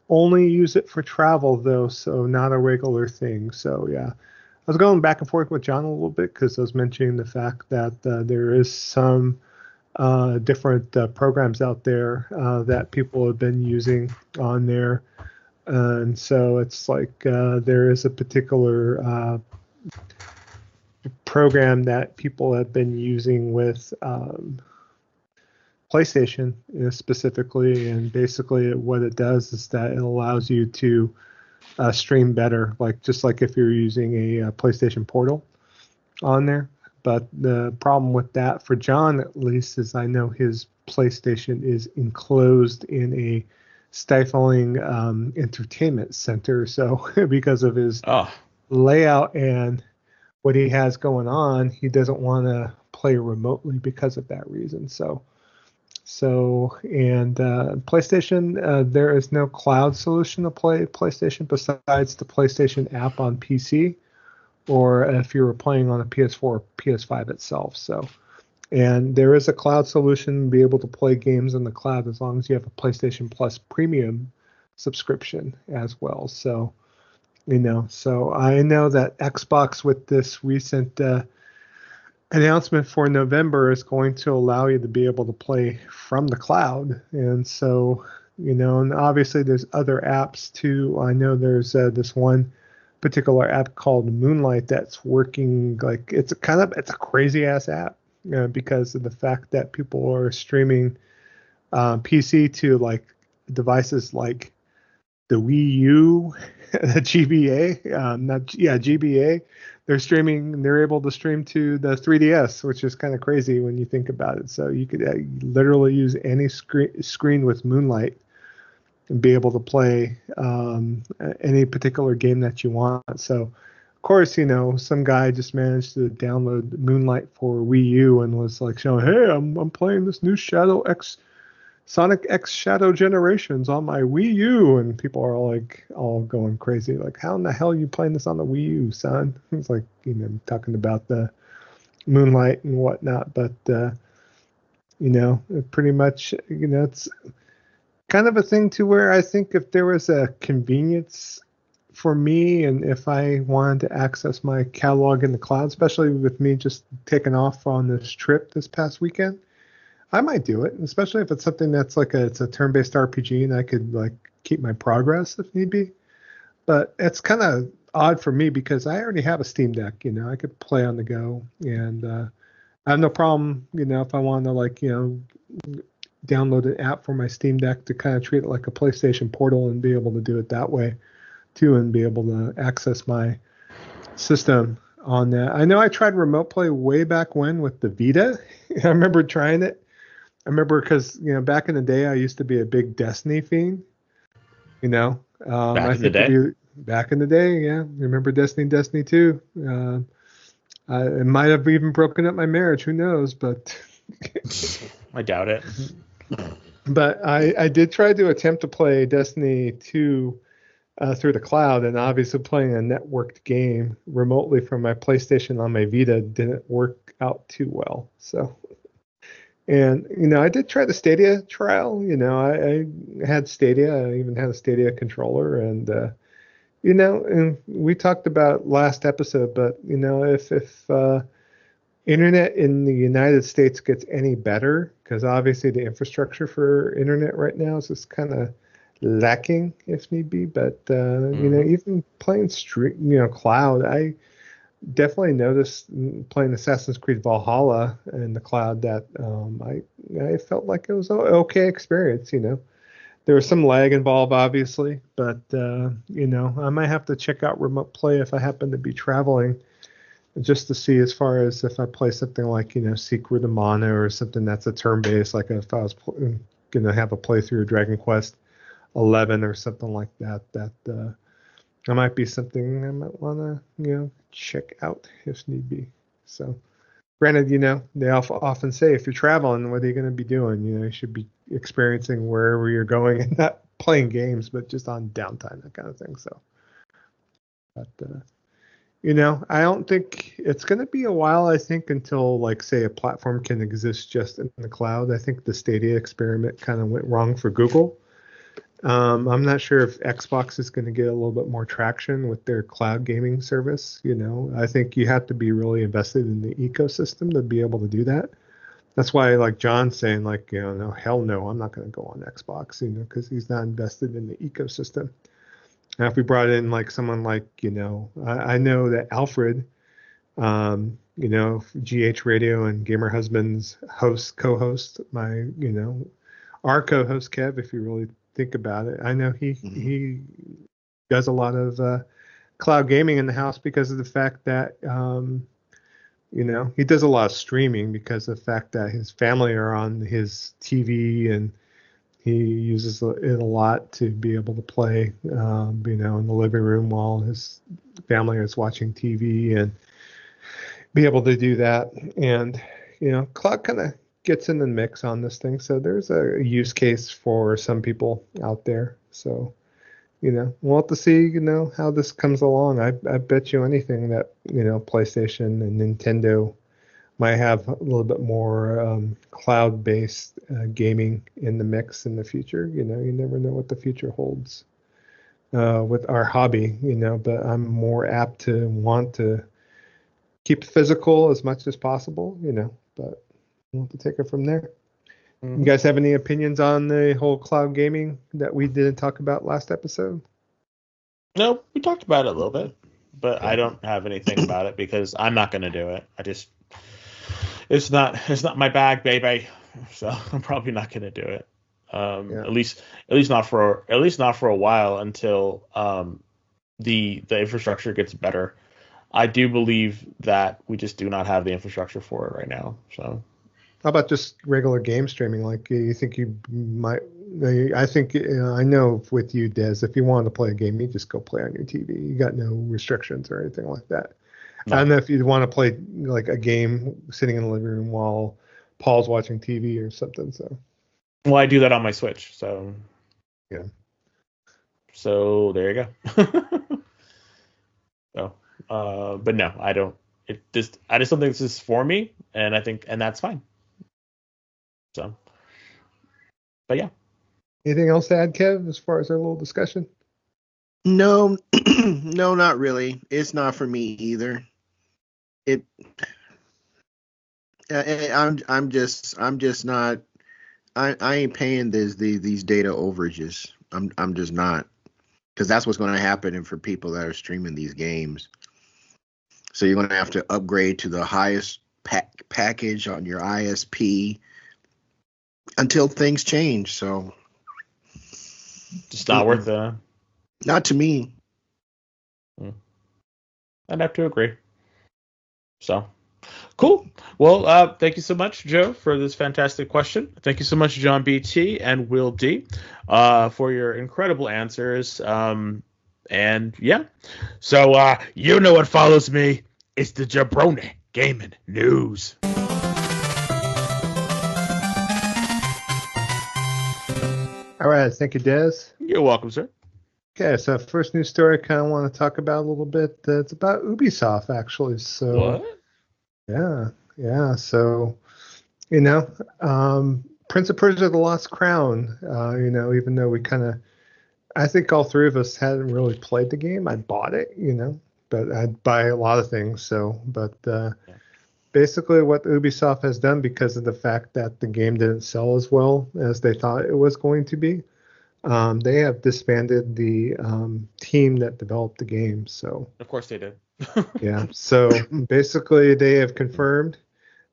only use it for travel, though, so not a regular thing. So, yeah. I was going back and forth with John a little bit because I was mentioning the fact that there is some different programs out there that people have been using on there. And so it's like there is a particular program that people have been using with PlayStation specifically. And basically what it does is that it allows you to stream better, like just like if you're using a PlayStation Portal on there. But the problem with that, for John at least, is I know his PlayStation is enclosed in a stifling entertainment center. So because of his layout and what he has going on, he doesn't want to play remotely because of that reason. And PlayStation, there is no cloud solution to play PlayStation besides the PlayStation app on PC, or if you were playing on a PS4 or PS5 itself. So, and there is a cloud solution to be able to play games in the cloud as long as you have a PlayStation Plus premium subscription as well. So, so I know that Xbox with this recent announcement for November is going to allow you to be able to play from the cloud. And so, and obviously there's other apps too. I know there's this one particular app called Moonlight that's working like it's a crazy ass app because of the fact that people are streaming PC to like devices like the Wii U, the GBA. They're able to stream to the 3DS, which is kind of crazy when you think about it. So you could literally use any screen with Moonlight and be able to play any particular game that you want. So, of course, some guy just managed to download Moonlight for Wii U and was like showing, hey, I'm playing this new Sonic X Shadow Generations on my Wii U, and people are all going crazy, like, how in the hell are you playing this on the Wii U, son? It's like, talking about the Moonlight and whatnot, but pretty much, it's kind of a thing to where I think if there was a convenience for me and if I wanted to access my catalog in the cloud, especially with me just taking off on this trip this past weekend, I might do it, especially if it's something that's like it's a turn-based RPG and I could like keep my progress if need be. But it's kind of odd for me because I already have a Steam Deck, I could play on the go, and I have no problem, if I want to like, download an app for my Steam Deck to kind of treat it like a PlayStation Portal and be able to do it that way too, and be able to access my system on that. I know I tried remote play way back when with the Vita. I remember trying it. I remember because, back in the day, I used to be a big Destiny fiend, Back in the day? Back in the day, yeah. Remember Destiny 2? It might have even broken up my marriage. Who knows? But I doubt it. But I did try to attempt to play Destiny 2 through the cloud, and obviously playing a networked game remotely from my PlayStation on my Vita didn't work out too well. So, and I did try the Stadia trial. I had Stadia. I even had a Stadia controller, and and we talked about last episode. But if internet in the United States gets any better, because obviously the infrastructure for internet right now is just kind of lacking if need be. But even playing cloud, I definitely noticed playing Assassin's Creed Valhalla in the cloud that I felt like it was an okay experience. There was some lag involved, obviously, but I might have to check out remote play if I happen to be traveling, just to see as far as if I play something like Secret of Mana or something that's a turn-based, like if I was going to have a playthrough of Dragon Quest 11 or something like that that might be something I might want to check out if need be. So, granted, they often say if you're traveling, what are you going to be doing? You should be experiencing wherever you're going and not playing games, but just on downtime, that kind of thing. So, but I don't think it's going to be a while. I think until, like, say, a platform can exist just in the cloud. I think the Stadia experiment kind of went wrong for Google. I'm not sure if Xbox is going to get a little bit more traction with their cloud gaming service. I think you have to be really invested in the ecosystem to be able to do that. That's why, like John's saying, like, no, hell no, I'm not going to go on Xbox, because he's not invested in the ecosystem. Now, if we brought in like someone like, I know that Alfred, GH Radio and Gamer Husband's co-host, our co-host Kev, if you really think about it, I know he does a lot of cloud gaming in the house because of the fact that he does a lot of streaming because of the fact that his family are on his TV and he uses it a lot to be able to play, in the living room while his family is watching TV and be able to do that. And, cloud kind of gets in the mix on this thing. So there's a use case for some people out there. So, we'll have to see, how this comes along. I bet you anything that, PlayStation and Nintendo might have a little bit more cloud-based gaming in the mix in the future. You never know what the future holds with our hobby, but I'm more apt to want to keep physical as much as possible, but we'll have to take it from there. Mm-hmm. You guys have any opinions on the whole cloud gaming that we didn't talk about last episode? No, we talked about it a little bit, but I don't have anything about it because I'm not going to do it. It's not my bag, baby. So I'm probably not going to do it. At least not for a while until the infrastructure gets better. I do believe that we just do not have the infrastructure for it right now. So how about just regular game streaming? Like, you think you might? I think I know with you, Des, if you wanted to play a game, you just go play on your TV. You got no restrictions or anything like that. No. I don't know if you'd want to play like a game sitting in the living room while Paul's watching TV or something. So, well, I do that on my Switch. So, yeah. So there you go. But no, I don't. I just don't think this is for me, and that's fine. So, but yeah. Anything else to add, Kev, as far as our little discussion? No, no, not really. It's not for me either. I'm just not. I ain't paying these data overages. I'm just not, because that's what's going to happen for people that are streaming these games. So you're going to have to upgrade to the highest package on your ISP until things change. So just not worth it. Not to me. I'd have to agree. So cool. Well, thank you so much, Joe, for this fantastic question. Thank you so much, John BT and Will D, for your incredible answers. And yeah, so you know what follows me? It's the Jabroni Gaming News. All right, thank you, Des. You're welcome, sir. Okay, so first news story I kind of want to talk about a little bit. It's about Ubisoft, actually. So what? Yeah. So, Prince of Persia: The Lost Crown. Even though we I think all three of us hadn't really played the game. I bought it, but I'd buy a lot of things. So, but basically, what Ubisoft has done, because of the fact that the game didn't sell as well as they thought it was going to be, they have disbanded the team that developed the game. So, of course they did. Yeah. So basically, they have confirmed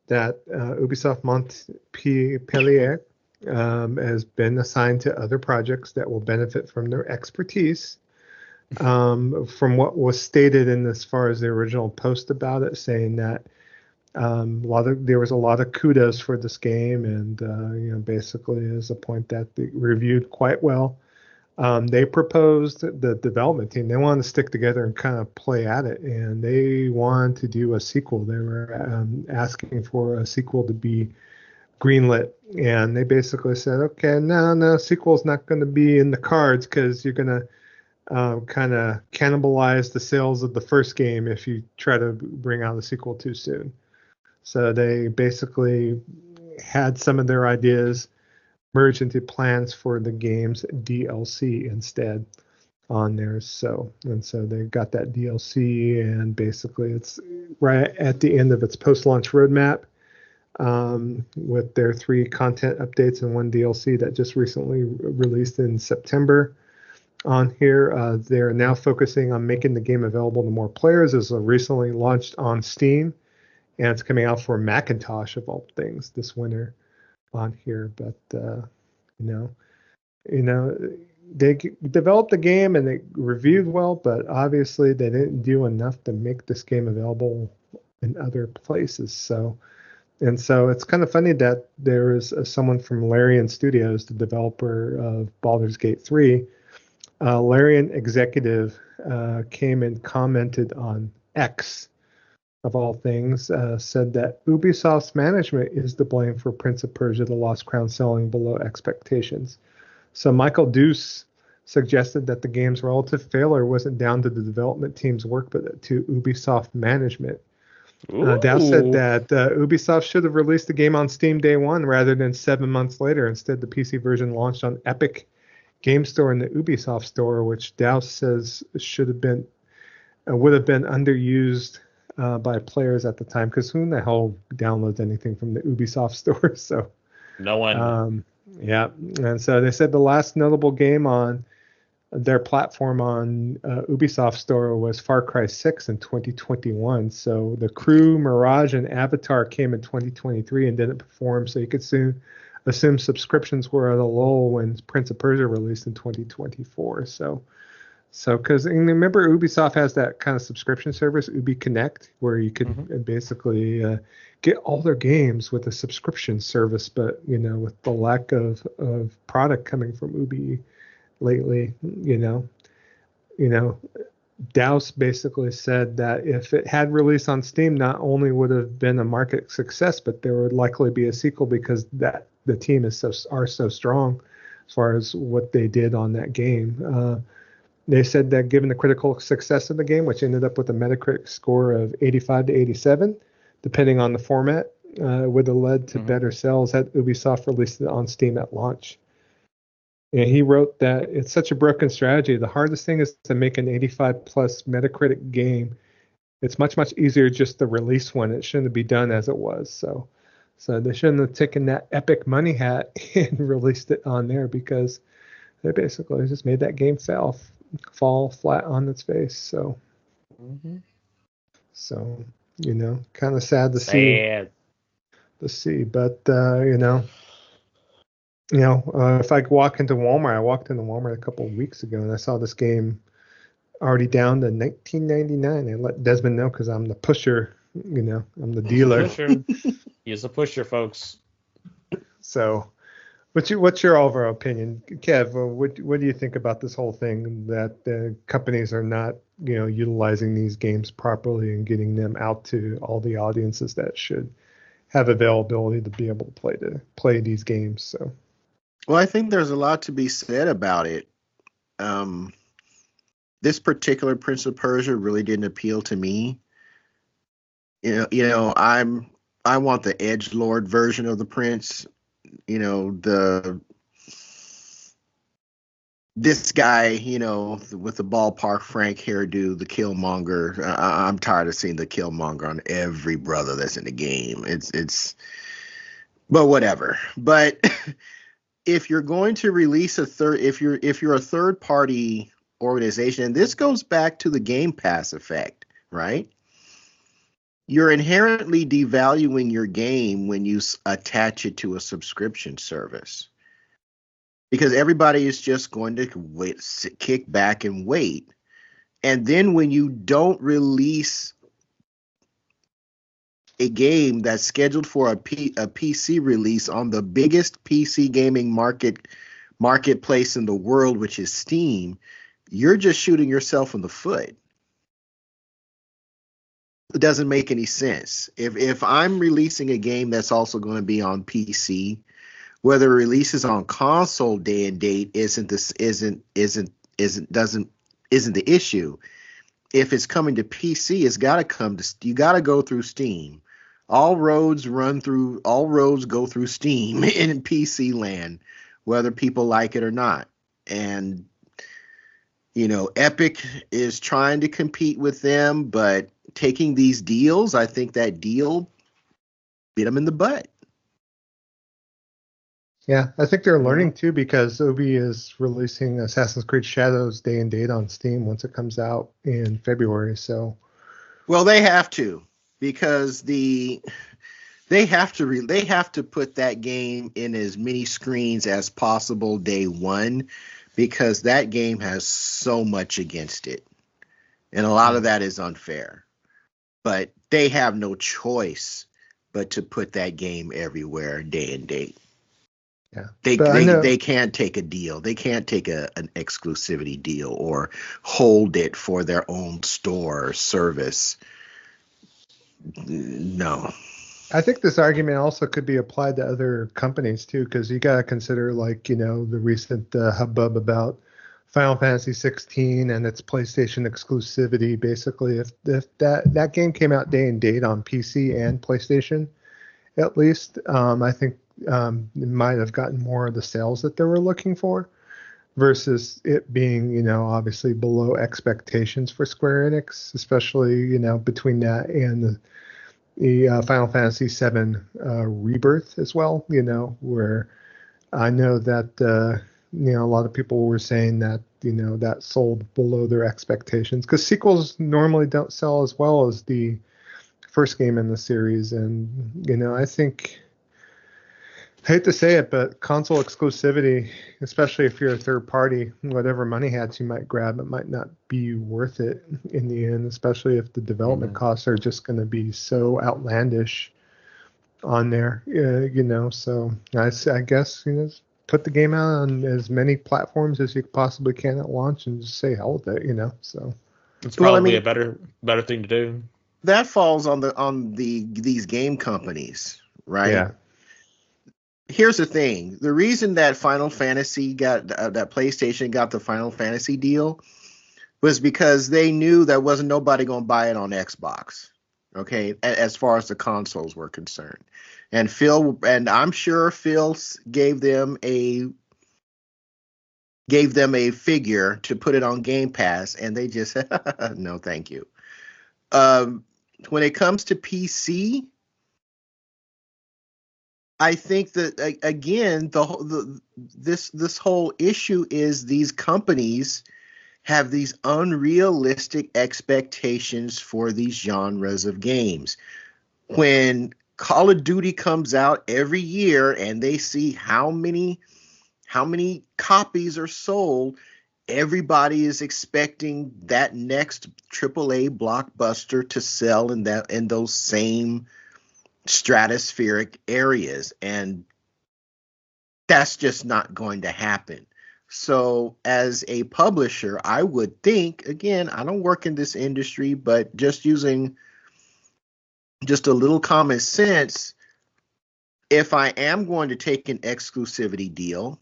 that Ubisoft Montpellier has been assigned to other projects that will benefit from their expertise. From what was stated in as far as the original post about it, saying that there was a lot of kudos for this game, and basically is a point that they reviewed quite well. They proposed the development team. They wanted to stick together and kind of play at it, and they wanted to do a sequel. They were asking for a sequel to be greenlit, and they basically said, okay, no, sequel's not going to be in the cards because you're going to kind of cannibalize the sales of the first game if you try to bring out a sequel too soon. So they basically had some of their ideas merged into plans for the game's DLC instead on there. So they got that DLC, and basically it's right at the end of its post-launch roadmap, with their 3 content updates and 1 DLC that just recently released in September. On here, they're now focusing on making the game available to more players. It's recently launched on Steam, and it's coming out for Macintosh of all things this winter on here. But they developed the game and they reviewed well, but obviously they didn't do enough to make this game available in other places. So it's kind of funny that there is someone from Larian Studios, the developer of Baldur's Gate 3. Larian executive came and commented on X, of all things, said that Ubisoft's management is to blame for Prince of Persia: The Lost Crown selling below expectations. So Michael Deuce suggested that the game's relative failure wasn't down to the development team's work, but to Ubisoft management. Dow said that Ubisoft should have released the game on Steam day one rather than 7 months later. Instead, the PC version launched on Epic Game Store and the Ubisoft Store, which Dow says would have been underused by players at the time, because who in the hell downloads anything from the Ubisoft Store? So no one. Yeah, and so they said the last notable game on their platform on Ubisoft Store was Far Cry 6 in 2021. So The Crew, Mirage, and Avatar came in 2023 and didn't perform. So you could assume subscriptions were at a lull when Prince of Persia released in 2024. So because remember, Ubisoft has that kind of subscription service, Ubi Connect, where you could basically get all their games with a subscription service. But with the lack of product coming from Ubi lately, Douse basically said that if it had released on Steam, not only would have been a market success, but there would likely be a sequel, because that the team are so strong as far as what they did on that game. They said that given the critical success of the game, which ended up with a Metacritic score of 85 to 87, depending on the format, would have led to better sales had Ubisoft released it on Steam at launch. And he wrote that it's such a broken strategy. The hardest thing is to make an 85 plus Metacritic game. It's much, much easier just to release one. It shouldn't be done as it was. So they shouldn't have taken that epic money hat and released it on there, because they basically just made that game fall flat on its face. So, kind of sad to see. But if I walk into Walmart, I walked into Walmart a couple of weeks ago and I saw this game already down to $19.99. I let Desmond know because I'm the pusher. I'm the dealer. He's a pusher, folks. So, what's your overall opinion, Kev? What do you think about this whole thing, that the companies are not utilizing these games properly and getting them out to all the audiences that should have availability to be able to play these games? So. Well, I think there's a lot to be said about it. This particular Prince of Persia really didn't appeal to me. I want the edgelord version of the Prince. This guy, with the ballpark Frank hairdo, the Killmonger. I'm tired of seeing the Killmonger on every brother that's in the game. But whatever. But if you're going to release if you're a third party organization, and this goes back to the Game Pass effect, right? You're inherently devaluing your game when you attach it to a subscription service, because everybody is just going to kick back and wait. And then when you don't release a game that's scheduled for a PC release on the biggest PC gaming market marketplace in the world, which is Steam, you're just shooting yourself in the foot. It doesn't make any sense. If I'm releasing a game that's also going to be on PC, whether it releases on console day and date isn't the issue. If it's coming to PC, it's got to you got to go through Steam. All roads go through Steam in PC land, whether people like it or not. And Epic is trying to compete with them, but taking these deals, I think that deal bit them in the butt. Yeah, I think they're learning too, because Obi is releasing Assassin's Creed Shadows day and date on Steam once it comes out in February. So, well, they have to, because they have to put that game in as many screens as possible day one, because that game has so much against it, and a lot of that is unfair. But they have no choice but to put that game everywhere day and date. yeah, they can't take a deal. They can't take an exclusivity deal or hold it for their own store or service. No. I think this argument also could be applied to other companies too, because you got to consider, like, the recent hubbub about Final Fantasy 16 and its PlayStation exclusivity. Basically, if that game came out day and date on PC and PlayStation, at least, I think it might have gotten more of the sales that they were looking for, versus it being, obviously below expectations for Square Enix, especially, between that and the Final Fantasy VII Rebirth as well, where I know that, a lot of people were saying that, that sold below their expectations, because sequels normally don't sell as well as the first game in the series. And, I think, I hate to say it, but console exclusivity, especially if you're a third party, whatever money hats you might grab, it might not be worth it in the end, especially if the development costs are just going to be so outlandish on there, So I guess, put the game out on as many platforms as you possibly can at launch and just say hell with it, so. It's probably a better thing to do. That falls on these game companies, right? Yeah. Here's the thing. The reason that Final Fantasy that PlayStation got the Final Fantasy deal was because they knew that wasn't nobody going to buy it on Xbox. Okay, as far as the consoles were concerned. And I'm sure Phil gave them a figure to put it on Game Pass, and they just no, thank you. When it comes to PC, I think that again, this whole issue is these companies have these unrealistic expectations for these genres of games. When Call of Duty comes out every year and they see how many copies are sold, everybody is expecting that next AAA blockbuster to sell in those same stratospheric areas, and that's just not going to happen. So as a publisher, I would think, again, I don't work in this industry, but just using just a little common sense, if I am going to take an exclusivity deal,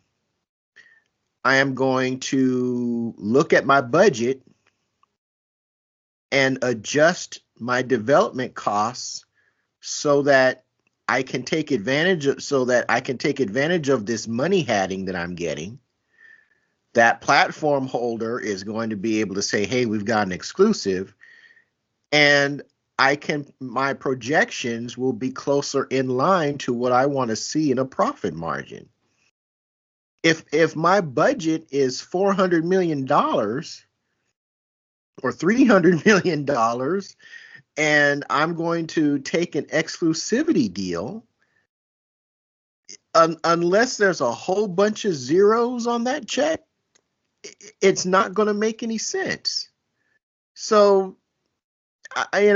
I am going to look at my budget and adjust my development costs so that I can take advantage of this money hatting that I'm getting. That platform holder is going to be able to say, hey, we've got an exclusive, and my projections will be closer in line to what I want to see in a profit margin. If my budget is $400 million or $300 million, and I'm going to take an exclusivity deal, unless there's a whole bunch of zeros on that check, it's not going to make any sense. So, I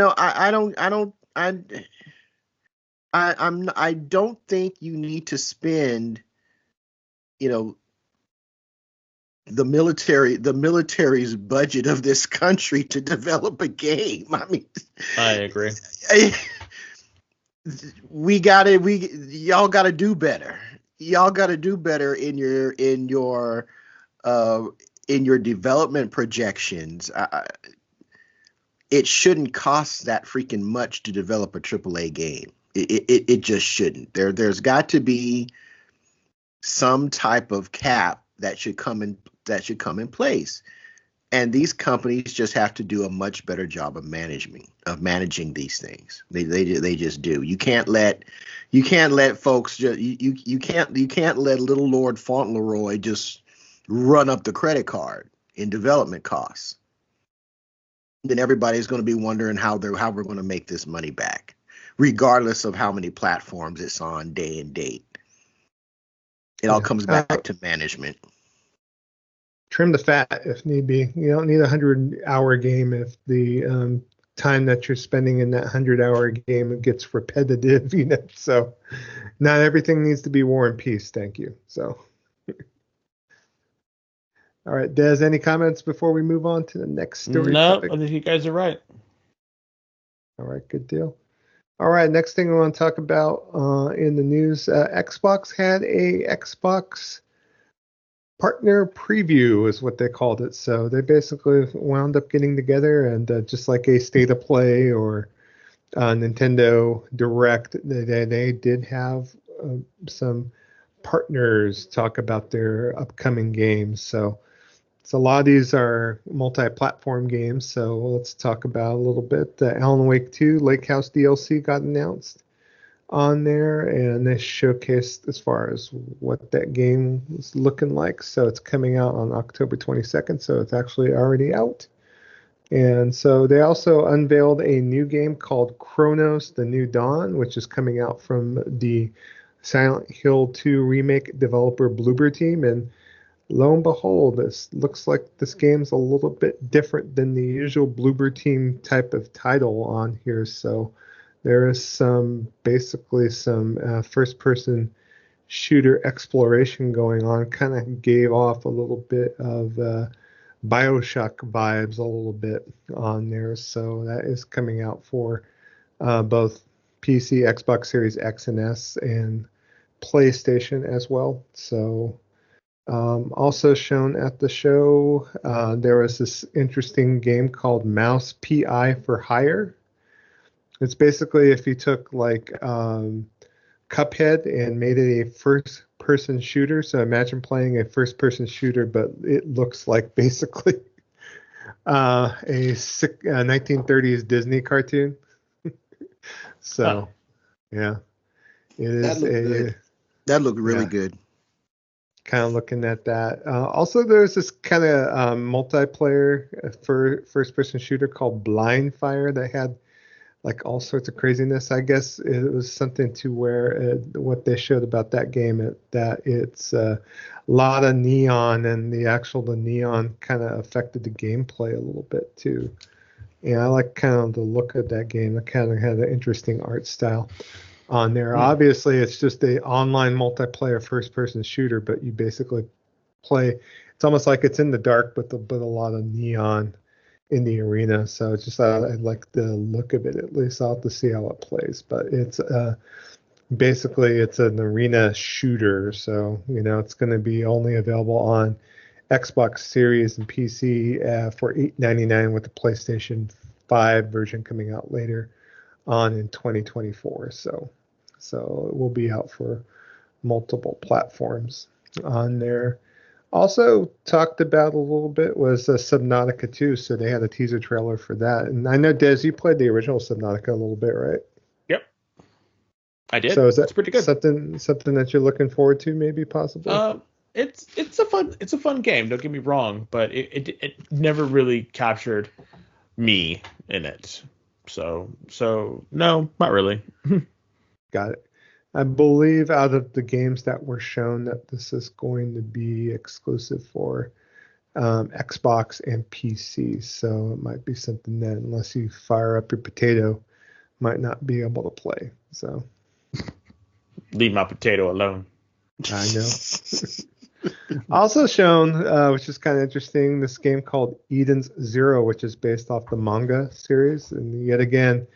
don't think you need to spend, the military's budget of this country to develop a game. I mean, I agree. Y'all gotta do better. Y'all gotta do better uh in your development projections. It shouldn't cost that freaking much to develop a AAA game. It just shouldn't. There's got to be some type of cap that should come in place. And these companies just have to do a much better job of managing these things. They just do. You can't let folks just you can't let little Lord Fauntleroy just run up the credit card in development costs. Then everybody's going to be wondering how we're going to make this money back, regardless of how many platforms it's on day and date. It all comes back to management. Trim the fat if need be. You don't need a 100-hour game if the time that you're spending in that 100-hour game gets repetitive. So not everything needs to be War and Peace. Thank you. So. All right, Des, any comments before we move on to the next story? No, topic? I think you guys are right. All right, good deal. All right, next thing we want to talk about in the news, Xbox had a Xbox partner preview is what they called it. So they basically wound up getting together and just like a State of Play or Nintendo Direct, they did have some partners talk about their upcoming games. So a lot of these are multi-platform games, so let's talk about a little bit. Alan Wake 2 Lake House DLC got announced on there, and they showcased as far as what that game is looking like. So it's coming out on October 22nd, so it's actually already out. And so they also unveiled a new game called Chronos: The New Dawn, which is coming out from the Silent Hill 2 remake developer Bloober Team, and lo and behold, this looks like this game's a little bit different than the usual Bloober Team type of title on here. So there is basically some first-person shooter exploration going on. Kind of gave off a little bit of BioShock vibes a little bit on there. So that is coming out for both PC, Xbox Series X and S, and PlayStation as well. So also shown at the show, there was this interesting game called Mouse PI for Hire. It's basically if you took like Cuphead and made it a first-person shooter. So imagine playing a first-person shooter, but it looks like basically a 1930s Disney cartoon. So, yeah, it is That looked really good. Kind of looking at that. Also, there's this kind of multiplayer for first-person shooter called Blind Fire that had like all sorts of craziness. I guess it was something to where what they showed about that game that it's a lot of neon, and the neon kind of affected the gameplay a little bit too. And I like kind of the look of that game. It kind of had an interesting art style on there. Obviously, it's just a online multiplayer first-person shooter, but you basically play. It's almost like it's in the dark, but a lot of neon in the arena. So it's just I like the look of it. At least I'll have to see how it plays. But it's basically it's an arena shooter. So it's going to be only available on Xbox Series and PC for $8.99 with the PlayStation 5 version coming out later on in 2024. So it will be out for multiple platforms on there. Also talked about a little bit was Subnautica 2. So they had a teaser trailer for that. And I know, Des, you played the original Subnautica a little bit, right? Yep, I did. So is that pretty good? Something that you're looking forward to, maybe possibly? It's a fun game. Don't get me wrong, but it never really captured me in it. So no, not really. Got it. I believe out of the games that were shown that this is going to be exclusive for Xbox and PC. So it might be something that unless you fire up your potato, might not be able to play. So leave my potato alone. I know. Also shown, which is kind of interesting, this game called Eden's Zero, which is based off the manga series. And yet again,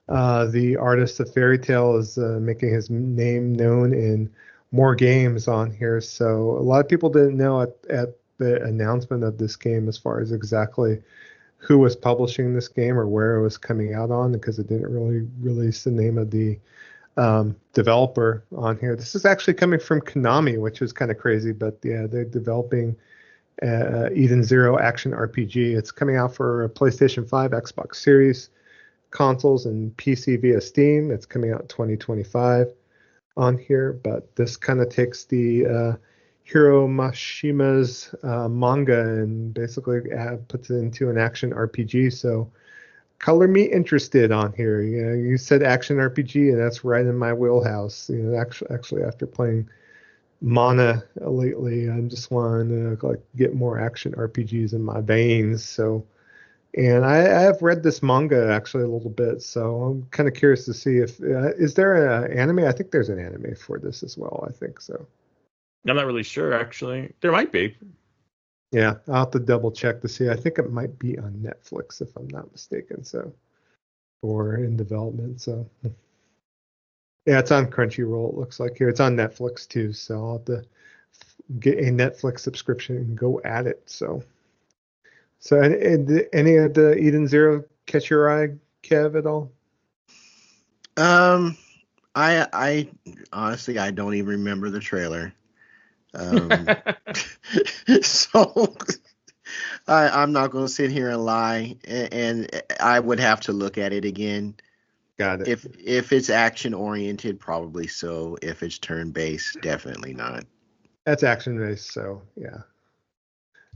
the artist of Fairy Tail is making his name known in more games on here. So a lot of people didn't know at the announcement of this game as far as exactly who was publishing this game or where it was coming out on, because it didn't really release the name of the developer on here. This is actually coming from Konami, which is kind of crazy, but yeah, they're developing Eden Zero action RPG. It's coming out for PlayStation 5, Xbox Series, consoles, and PC via Steam. It's coming out 2025 on here, but this kind of takes the Hiro Mashima's manga and basically puts it into an action RPG. So color me interested on here. You know, you said action RPG, and that's right in my wheelhouse. You know, actually after playing Mana lately, I'm just wanting to like get more action RPGs in my veins. So, and I have read this manga actually a little bit, so I'm kind of curious to see if is there an anime? I think there's an anime for this as well. I think so. I'm not really sure, actually. There might be. Yeah, I'll have to double check to see. I think it might be on Netflix if I'm not mistaken. So, or in development. So, yeah, it's on Crunchyroll. It looks like here. It's on Netflix too. So I'll have to get a Netflix subscription and go at it. So, any of the Eden Zero catch your eye, Kev, at all? I honestly I don't even remember the trailer. So I'm not going to sit here and lie, and I would have to look at it again. Got it. If it's action oriented, probably so. If it's turn based, definitely not. That's action based, so yeah.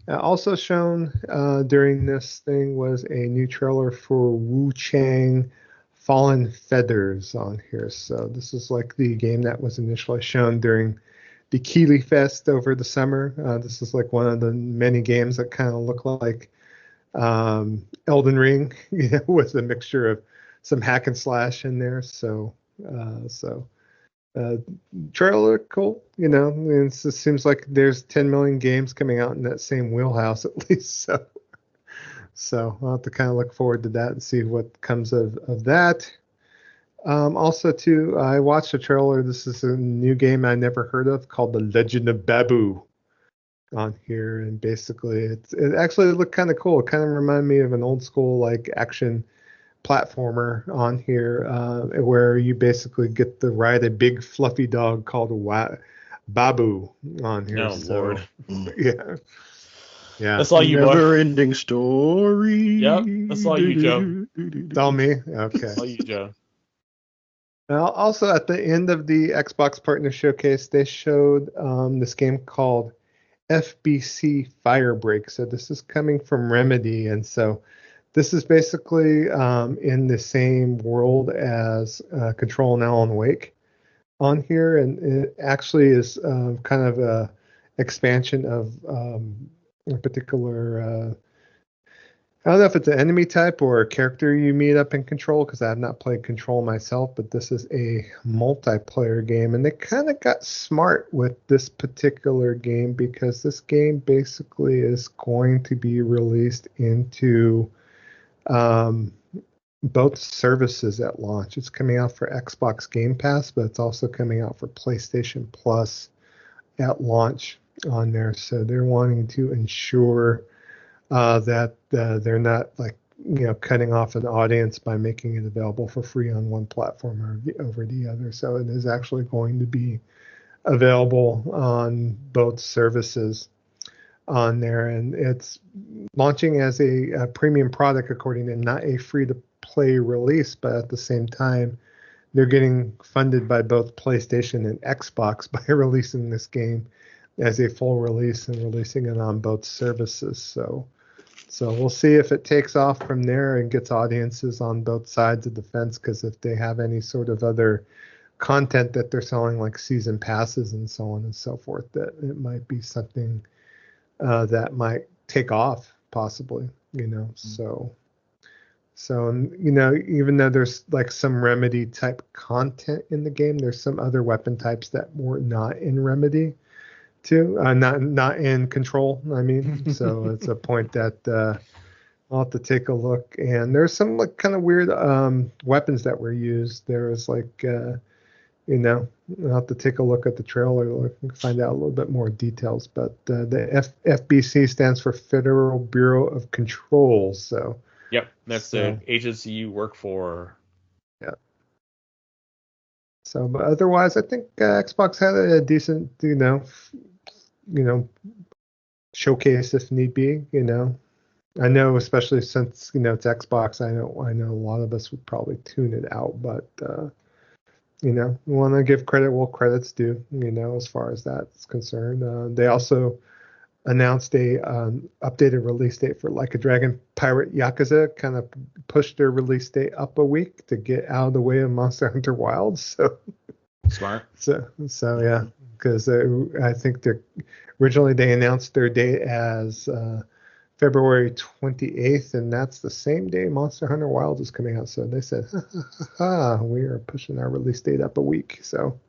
Also shown during this thing was a new trailer for Wu Chang Fallen Feathers on here. So this is like the game that was initially shown during the Keeley Fest over the summer. This is like one of the many games that kind of look like Elden Ring, you know, with a mixture of some hack and slash in there. So trailer cool, you know. And it seems like there's 10 million games coming out in that same wheelhouse at least. So I'll have to kind of look forward to that and see what comes of that. Also, too, I watched a trailer. This is a new game I never heard of called The Legend of Babu on here, and basically it actually looked kind of cool. It kind of reminded me of an old school like action platformer on here, where you basically get to ride a big fluffy dog called Babu on here. Oh, Lord. Yeah. Yeah. That's all you, boy. Never-ending story. Yep, that's all you, Joe. It's all me? Okay. That's all you, Joe. Now, also at the end of the Xbox Partner Showcase, they showed this game called FBC Firebreak. So this is coming from Remedy, and so this is basically in the same world as Control and Alan Wake on here, and it actually is kind of a expansion of a particular. I don't know if it's an enemy type or a character you meet up in Control, because I have not played Control myself, but this is a multiplayer game, and they kind of got smart with this particular game, because this game basically is going to be released into both services at launch. It's coming out for Xbox Game Pass, but it's also coming out for PlayStation Plus at launch on there. So they're wanting to ensure that they're not like, you know, cutting off an audience by making it available for free on one platform or over the other. So it is actually going to be available on both services on there, and it's launching as a premium product, according to not a free-to-play release, but at the same time, they're getting funded by both PlayStation and Xbox by releasing this game as a full release and releasing it on both services. So we'll see if it takes off from there and gets audiences on both sides of the fence, because if they have any sort of other content that they're selling, like season passes and so on and so forth, that it might be something that might take off possibly, you know. So, you know, even though there's like some Remedy type content in the game, there's some other weapon types that were not in Remedy too. Not in Control, I mean. So it's a point that I'll have to take a look. And there's some like kind of weird weapons that were used. There was like I'll have to take a look at the trailer and find out a little bit more details. But the FBC stands for Federal Bureau of Control. So Yep, that's the agency you work for. Yeah. So, but otherwise, I think Xbox had a decent, showcase if need be. I know, especially since it's Xbox. I know a lot of us would probably tune it out, but we want to give credit where credit's due. As far as that's concerned, they also announced a updated release date for Like a Dragon Pirate Yakuza. Kind of pushed their release date up a week to get out of the way of Monster Hunter Wilds. So smart. So yeah, because I think originally they announced their date as February 28th, and that's the same day Monster Hunter Wilds is coming out. So they said, we are pushing our release date up a week. So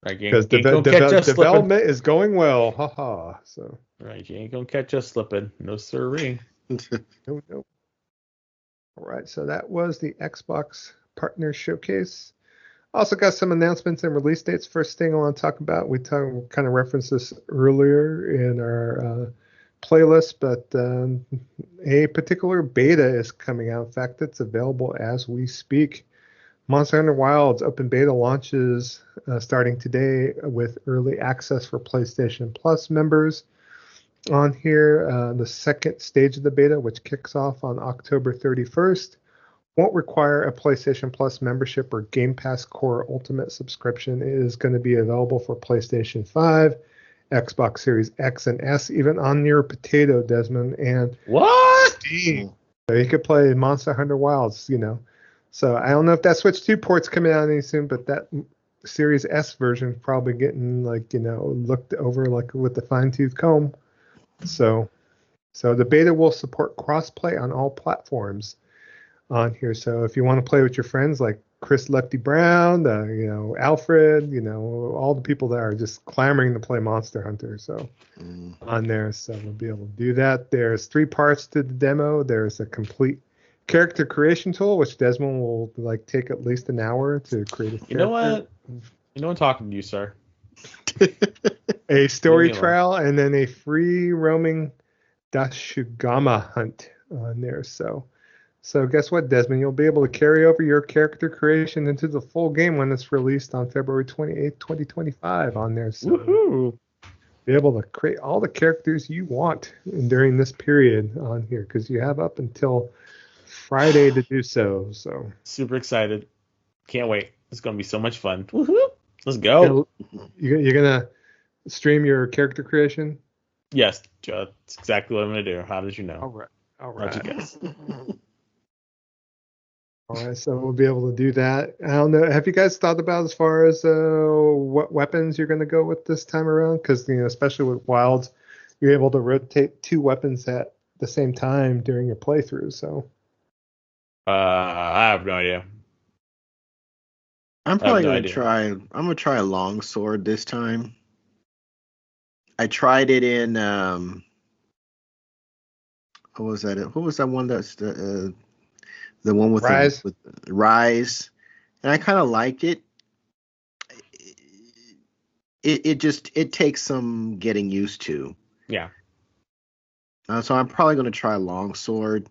because development is going well, haha. So right, you ain't gonna catch us slipping, no sirree. No. All right, so that was the Xbox Partner Showcase. Also got some announcements and release dates. First thing I want to talk about, we kind of referenced this earlier in our playlist, but a particular beta is coming out. In fact, it's available as we speak. Monster Hunter Wilds open beta launches starting today with early access for PlayStation Plus members. On here, the second stage of the beta, which kicks off on October 31st, won't require a PlayStation Plus membership or Game Pass Core Ultimate subscription. It is going to be available for PlayStation 5, Xbox Series X and S, even on your potato, Desmond, and what? Steam. So you could play Monster Hunter Wilds, So I don't know if that Switch 2 port's coming out any soon, but that Series S version is probably getting looked over like with the fine-tooth comb. So the beta will support cross-play on all platforms on here. So if you want to play with your friends like Chris Lefty Brown, Alfred, all the people that are just clamoring to play Monster Hunter. So on there, so we'll be able to do that. There's 3 parts to the demo. There's a complete character creation tool, which Desmond will take at least an hour to create a character. You know what? I'm talking to you, sir. A story trial, and then a free roaming Dashugama hunt on there. So guess what, Desmond? You'll be able to carry over your character creation into the full game when it's released on February 28th, 2025 on there. So woohoo! Be able to create all the characters you want during this period on here, because you have up until Friday to do so. So super excited. Can't wait. It's going to be so much fun. Woohoo! Let's go. You're going to stream your character creation? Yes, that's exactly what I'm going to do. How did you know? All right. How'd you guess? All right, so we'll be able to do that. I don't know. Have you guys thought about as far as what weapons you're going to go with this time around? Because, especially with Wilds, you're able to rotate 2 weapons at the same time during your playthrough. So I have no idea. I'm probably going to try. I'm going to try a long sword this time. I tried it in what was that? What was that one that's the one with Rise? With Rise, and I kind of liked it. It takes some getting used to. Yeah. So I'm probably going to try longsword.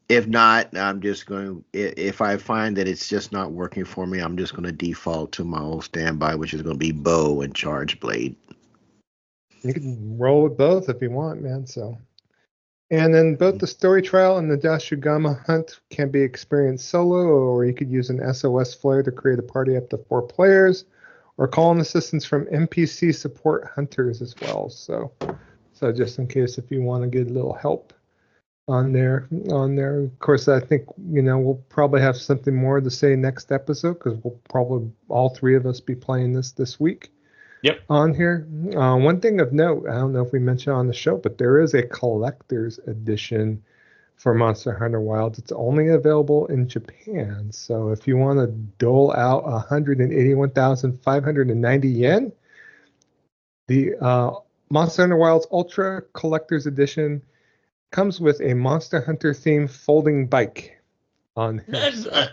If not, I'm just going. If I find that it's just not working for me, I'm just going to default to my old standby, which is going to be bow and charge blade. You can roll with both if you want, man. So. And then both the story trial and the Dashugama hunt can be experienced solo, or you could use an SOS flare to create a party up to 4 players, or call in assistance from NPC support hunters as well. So just in case if you want to get a little help on there. Of course, I think, we'll probably have something more to say next episode, because we'll probably all 3 of us be playing this week. Yep. On here. One thing of note, I don't know if we mentioned on the show, but there is a collector's edition for Monster Hunter Wilds. It's only available in Japan. So if you want to dole out 181,590 yen, The Monster Hunter Wilds Ultra Collector's Edition comes with a Monster Hunter themed folding bike on here. So.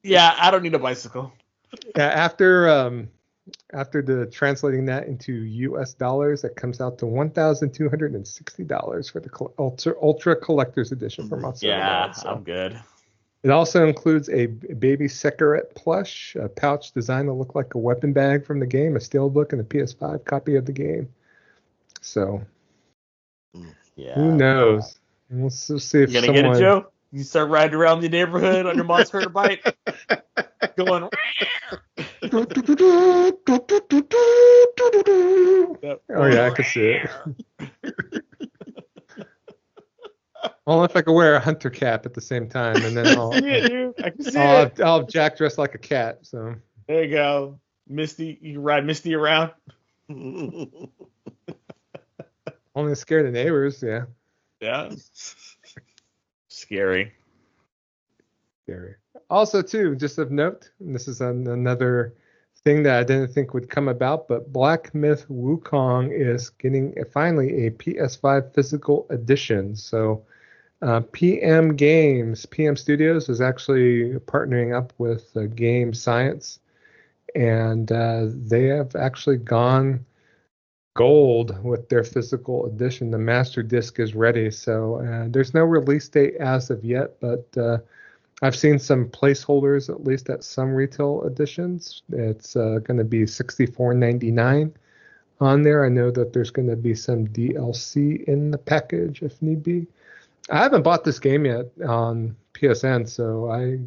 Yeah, I don't need a bicycle. Yeah, after the translating that into US dollars, that comes out to $1,260 for the Ultra Collector's Edition for Monster Hunter Wilds. So. I'm good. It also includes a baby Sekaret plush, a pouch designed to look like a weapon bag from the game, a steelbook, and a PS5 copy of the game. So, who knows? We'll see if you gonna get it, Joe? You start riding around the neighborhood on your Monster Hunter bike, going. Oh yeah, I can see it. Only if I could wear a hunter cap at the same time, and then I'll have Jack dressed like a cat. So there you go, Misty. You can ride Misty around. Only scare the neighbors. Yeah. Yeah. Scary. Also, too, just of note, and this is another thing that I didn't think would come about, but Black Myth Wukong is getting finally a PS5 physical edition. So PM Studios is actually partnering up with Game Science, and they have actually gone gold with their physical edition. The master disc is ready, so there's no release date as of yet, but I've seen some placeholders, at least at some retail editions. It's going to be $64.99 on there. I know that there's going to be some DLC in the package if need be. I haven't bought this game yet on PSN, so I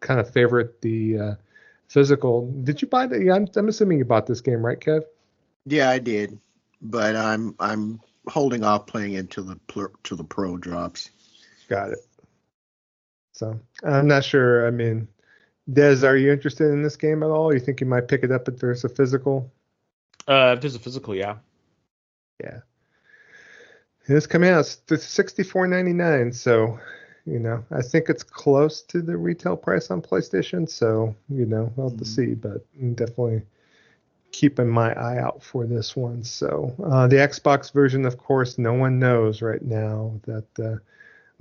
kind of favorite the physical. Did you buy the? I'm assuming you bought this game, right, Kev? Yeah, I did, but I'm holding off playing it till the pro drops. Got it. So I'm not sure. I mean, Des, are you interested in this game at all? You think you might pick it up if there's a physical? If there's a physical, yeah. Yeah. It's coming out. It's $64.99. So, I think it's close to the retail price on PlayStation. So, we'll have to see, but definitely keeping my eye out for this one. So, the Xbox version, of course, no one knows right now. That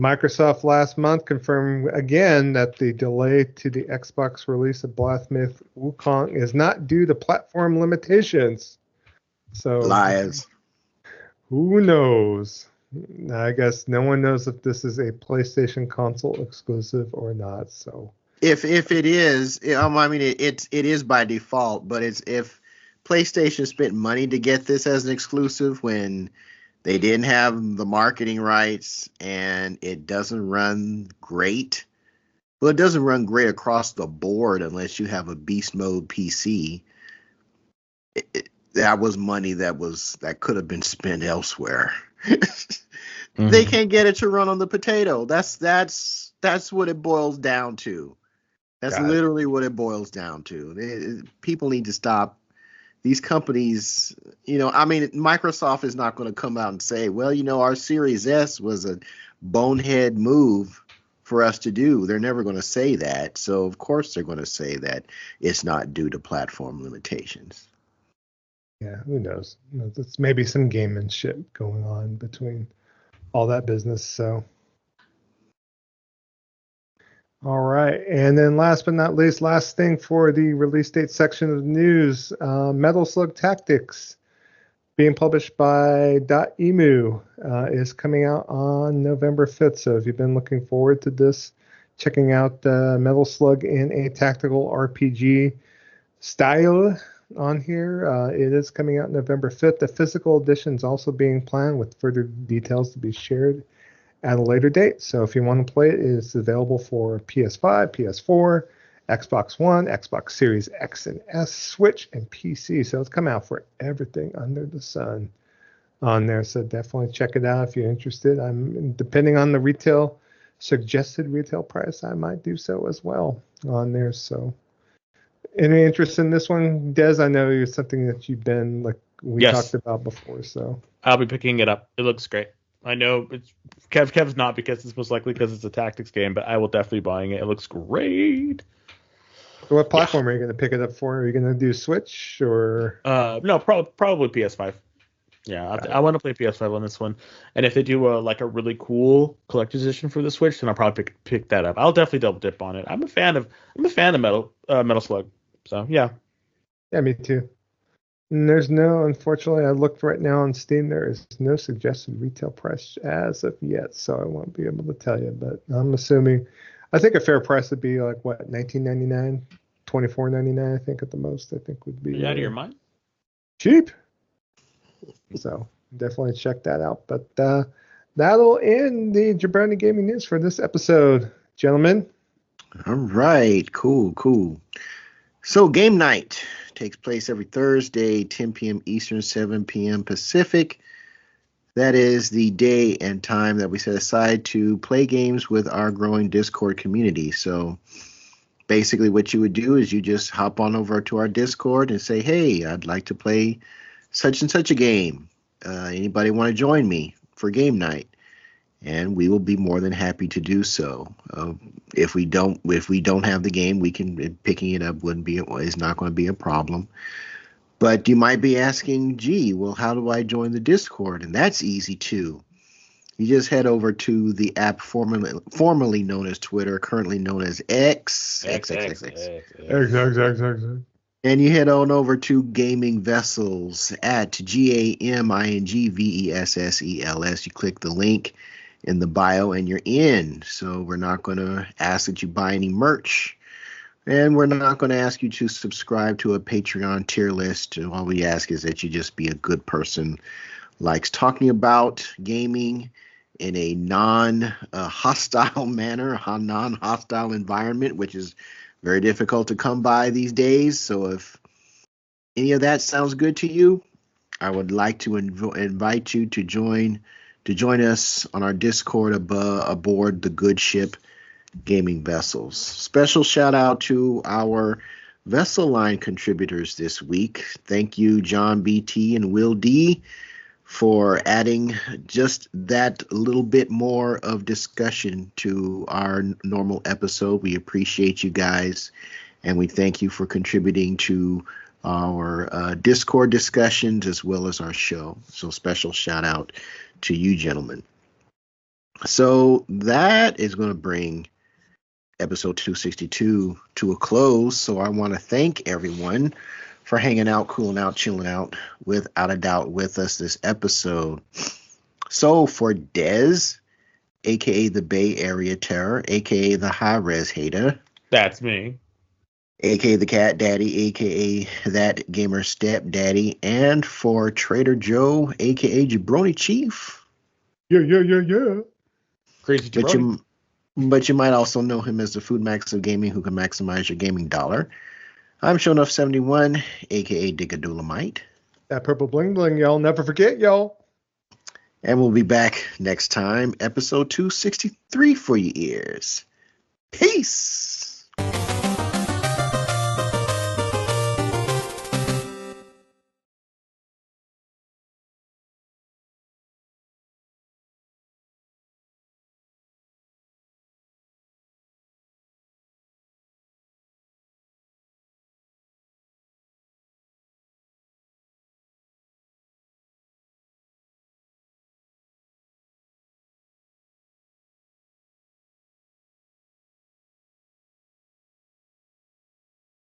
Microsoft last month confirmed again that the delay to the Xbox release of Black Myth Wukong is not due to platform limitations. So lies. Who knows? I guess no one knows if this is a PlayStation console exclusive or not. So if it is, I mean it is by default. But it's if PlayStation spent money to get this as an exclusive when they didn't have the marketing rights and it doesn't run great. Well, it doesn't run great across the board unless you have a beast mode PC. That was money that could have been spent elsewhere. They can't get it to run on the potato. That's what it boils down to. That's literally what it boils down to. People need to stop. These companies, Microsoft is not going to come out and say, well, our Series S was a bonehead move for us to do. They're never going to say that. So, of course, they're going to say that it's not due to platform limitations. Yeah, who knows? It's maybe some gamemanship going on between all that business. So, all right. And then last but not least, last thing for the release date section of the news, Metal Slug Tactics, being published by .emu, is coming out on November 5th. So if you've been looking forward to this, checking out Metal Slug in a tactical RPG style on here, it is coming out November 5th. The physical edition is also being planned with further details to be shared at a later date. So if you want to play it, it's available for PS5, PS4, Xbox One, Xbox Series X and S, Switch, and PC. So it's come out for everything under the sun on there. So definitely check it out if you're interested. Depending on the suggested retail price, I might do so as well on there. So any interest in this one, Des? I know it's something that you've been talked about before. So I'll be picking it up. It looks great. I know it's Kev's not, because it's most likely because it's a tactics game, but I will definitely be buying it. It looks great. So what platform are you going to pick it up for? Are you going to do Switch or? No, probably PS5. Yeah, I want to play PS5 on this one, and if they do a really cool collector's edition for the Switch, then I'll probably pick that up. I'll definitely double dip on it. I'm a fan of Metal Slug. So yeah. Yeah, me too. And unfortunately, I looked right now on Steam. There is no suggested retail price as of yet, so I won't be able to tell you. But I'm assuming, I think a fair price would be like what, $19.99, $24.99. I think at the most. I think would be Are you out of your mind? cheap. So definitely check that out. But that'll end the Jabroni Gaming News for this episode, gentlemen. All right, cool. So game night takes place every Thursday, 10 p.m. Eastern, 7 p.m. Pacific. That is the day and time that we set aside to play games with our growing Discord community. So basically what you would do is you just hop on over to our Discord and say, hey, I'd like to play such and such a game. Anybody want to join me for game night? And we will be more than happy to do so. If we don't have the game, picking it up is not going to be a problem. But you might be asking, gee, well, how do I join the Discord? And that's easy too. You just head over to the app formerly known as Twitter, currently known as X. X. And you head on over to Gaming Vessels at GAMINGVESSELS. You click the link in the bio and you're in. So we're not going to ask that you buy any merch. And we're not going to ask you to subscribe to a Patreon tier list. All we ask is that you just be a good person, likes talking about gaming in a non-hostile manner, a non-hostile environment, which is very difficult to come by these days. So if any of that sounds good to you, I would like to invite you to join us on our Discord aboard the good ship Gaming Vessels. Special shout out to our Vessel Line contributors this week. Thank you, John BT and Will D, for adding just that little bit more of discussion to our normal episode. We appreciate you guys, and we thank you for contributing to our Discord discussions as well as our show. So special shout out to you gentlemen. So that is going to bring episode 262 to a close. So I want to thank everyone for hanging out, cooling out, chilling out, without a doubt, with us this episode. So for Dez, aka the Bay Area Terror, aka the High Res Hater, that's me, aka the Cat Daddy, aka that gamer stepdaddy, and for Trader Joe, aka Jabroni Chief. Yeah. Crazy Jabroni. But you might also know him as the Food Max of Gaming, who can maximize your gaming dollar. I'm Shonuff71, a.k.a. Digadulamite. That purple bling bling, y'all. Never forget, y'all. And we'll be back next time, episode 263 for your ears. Peace!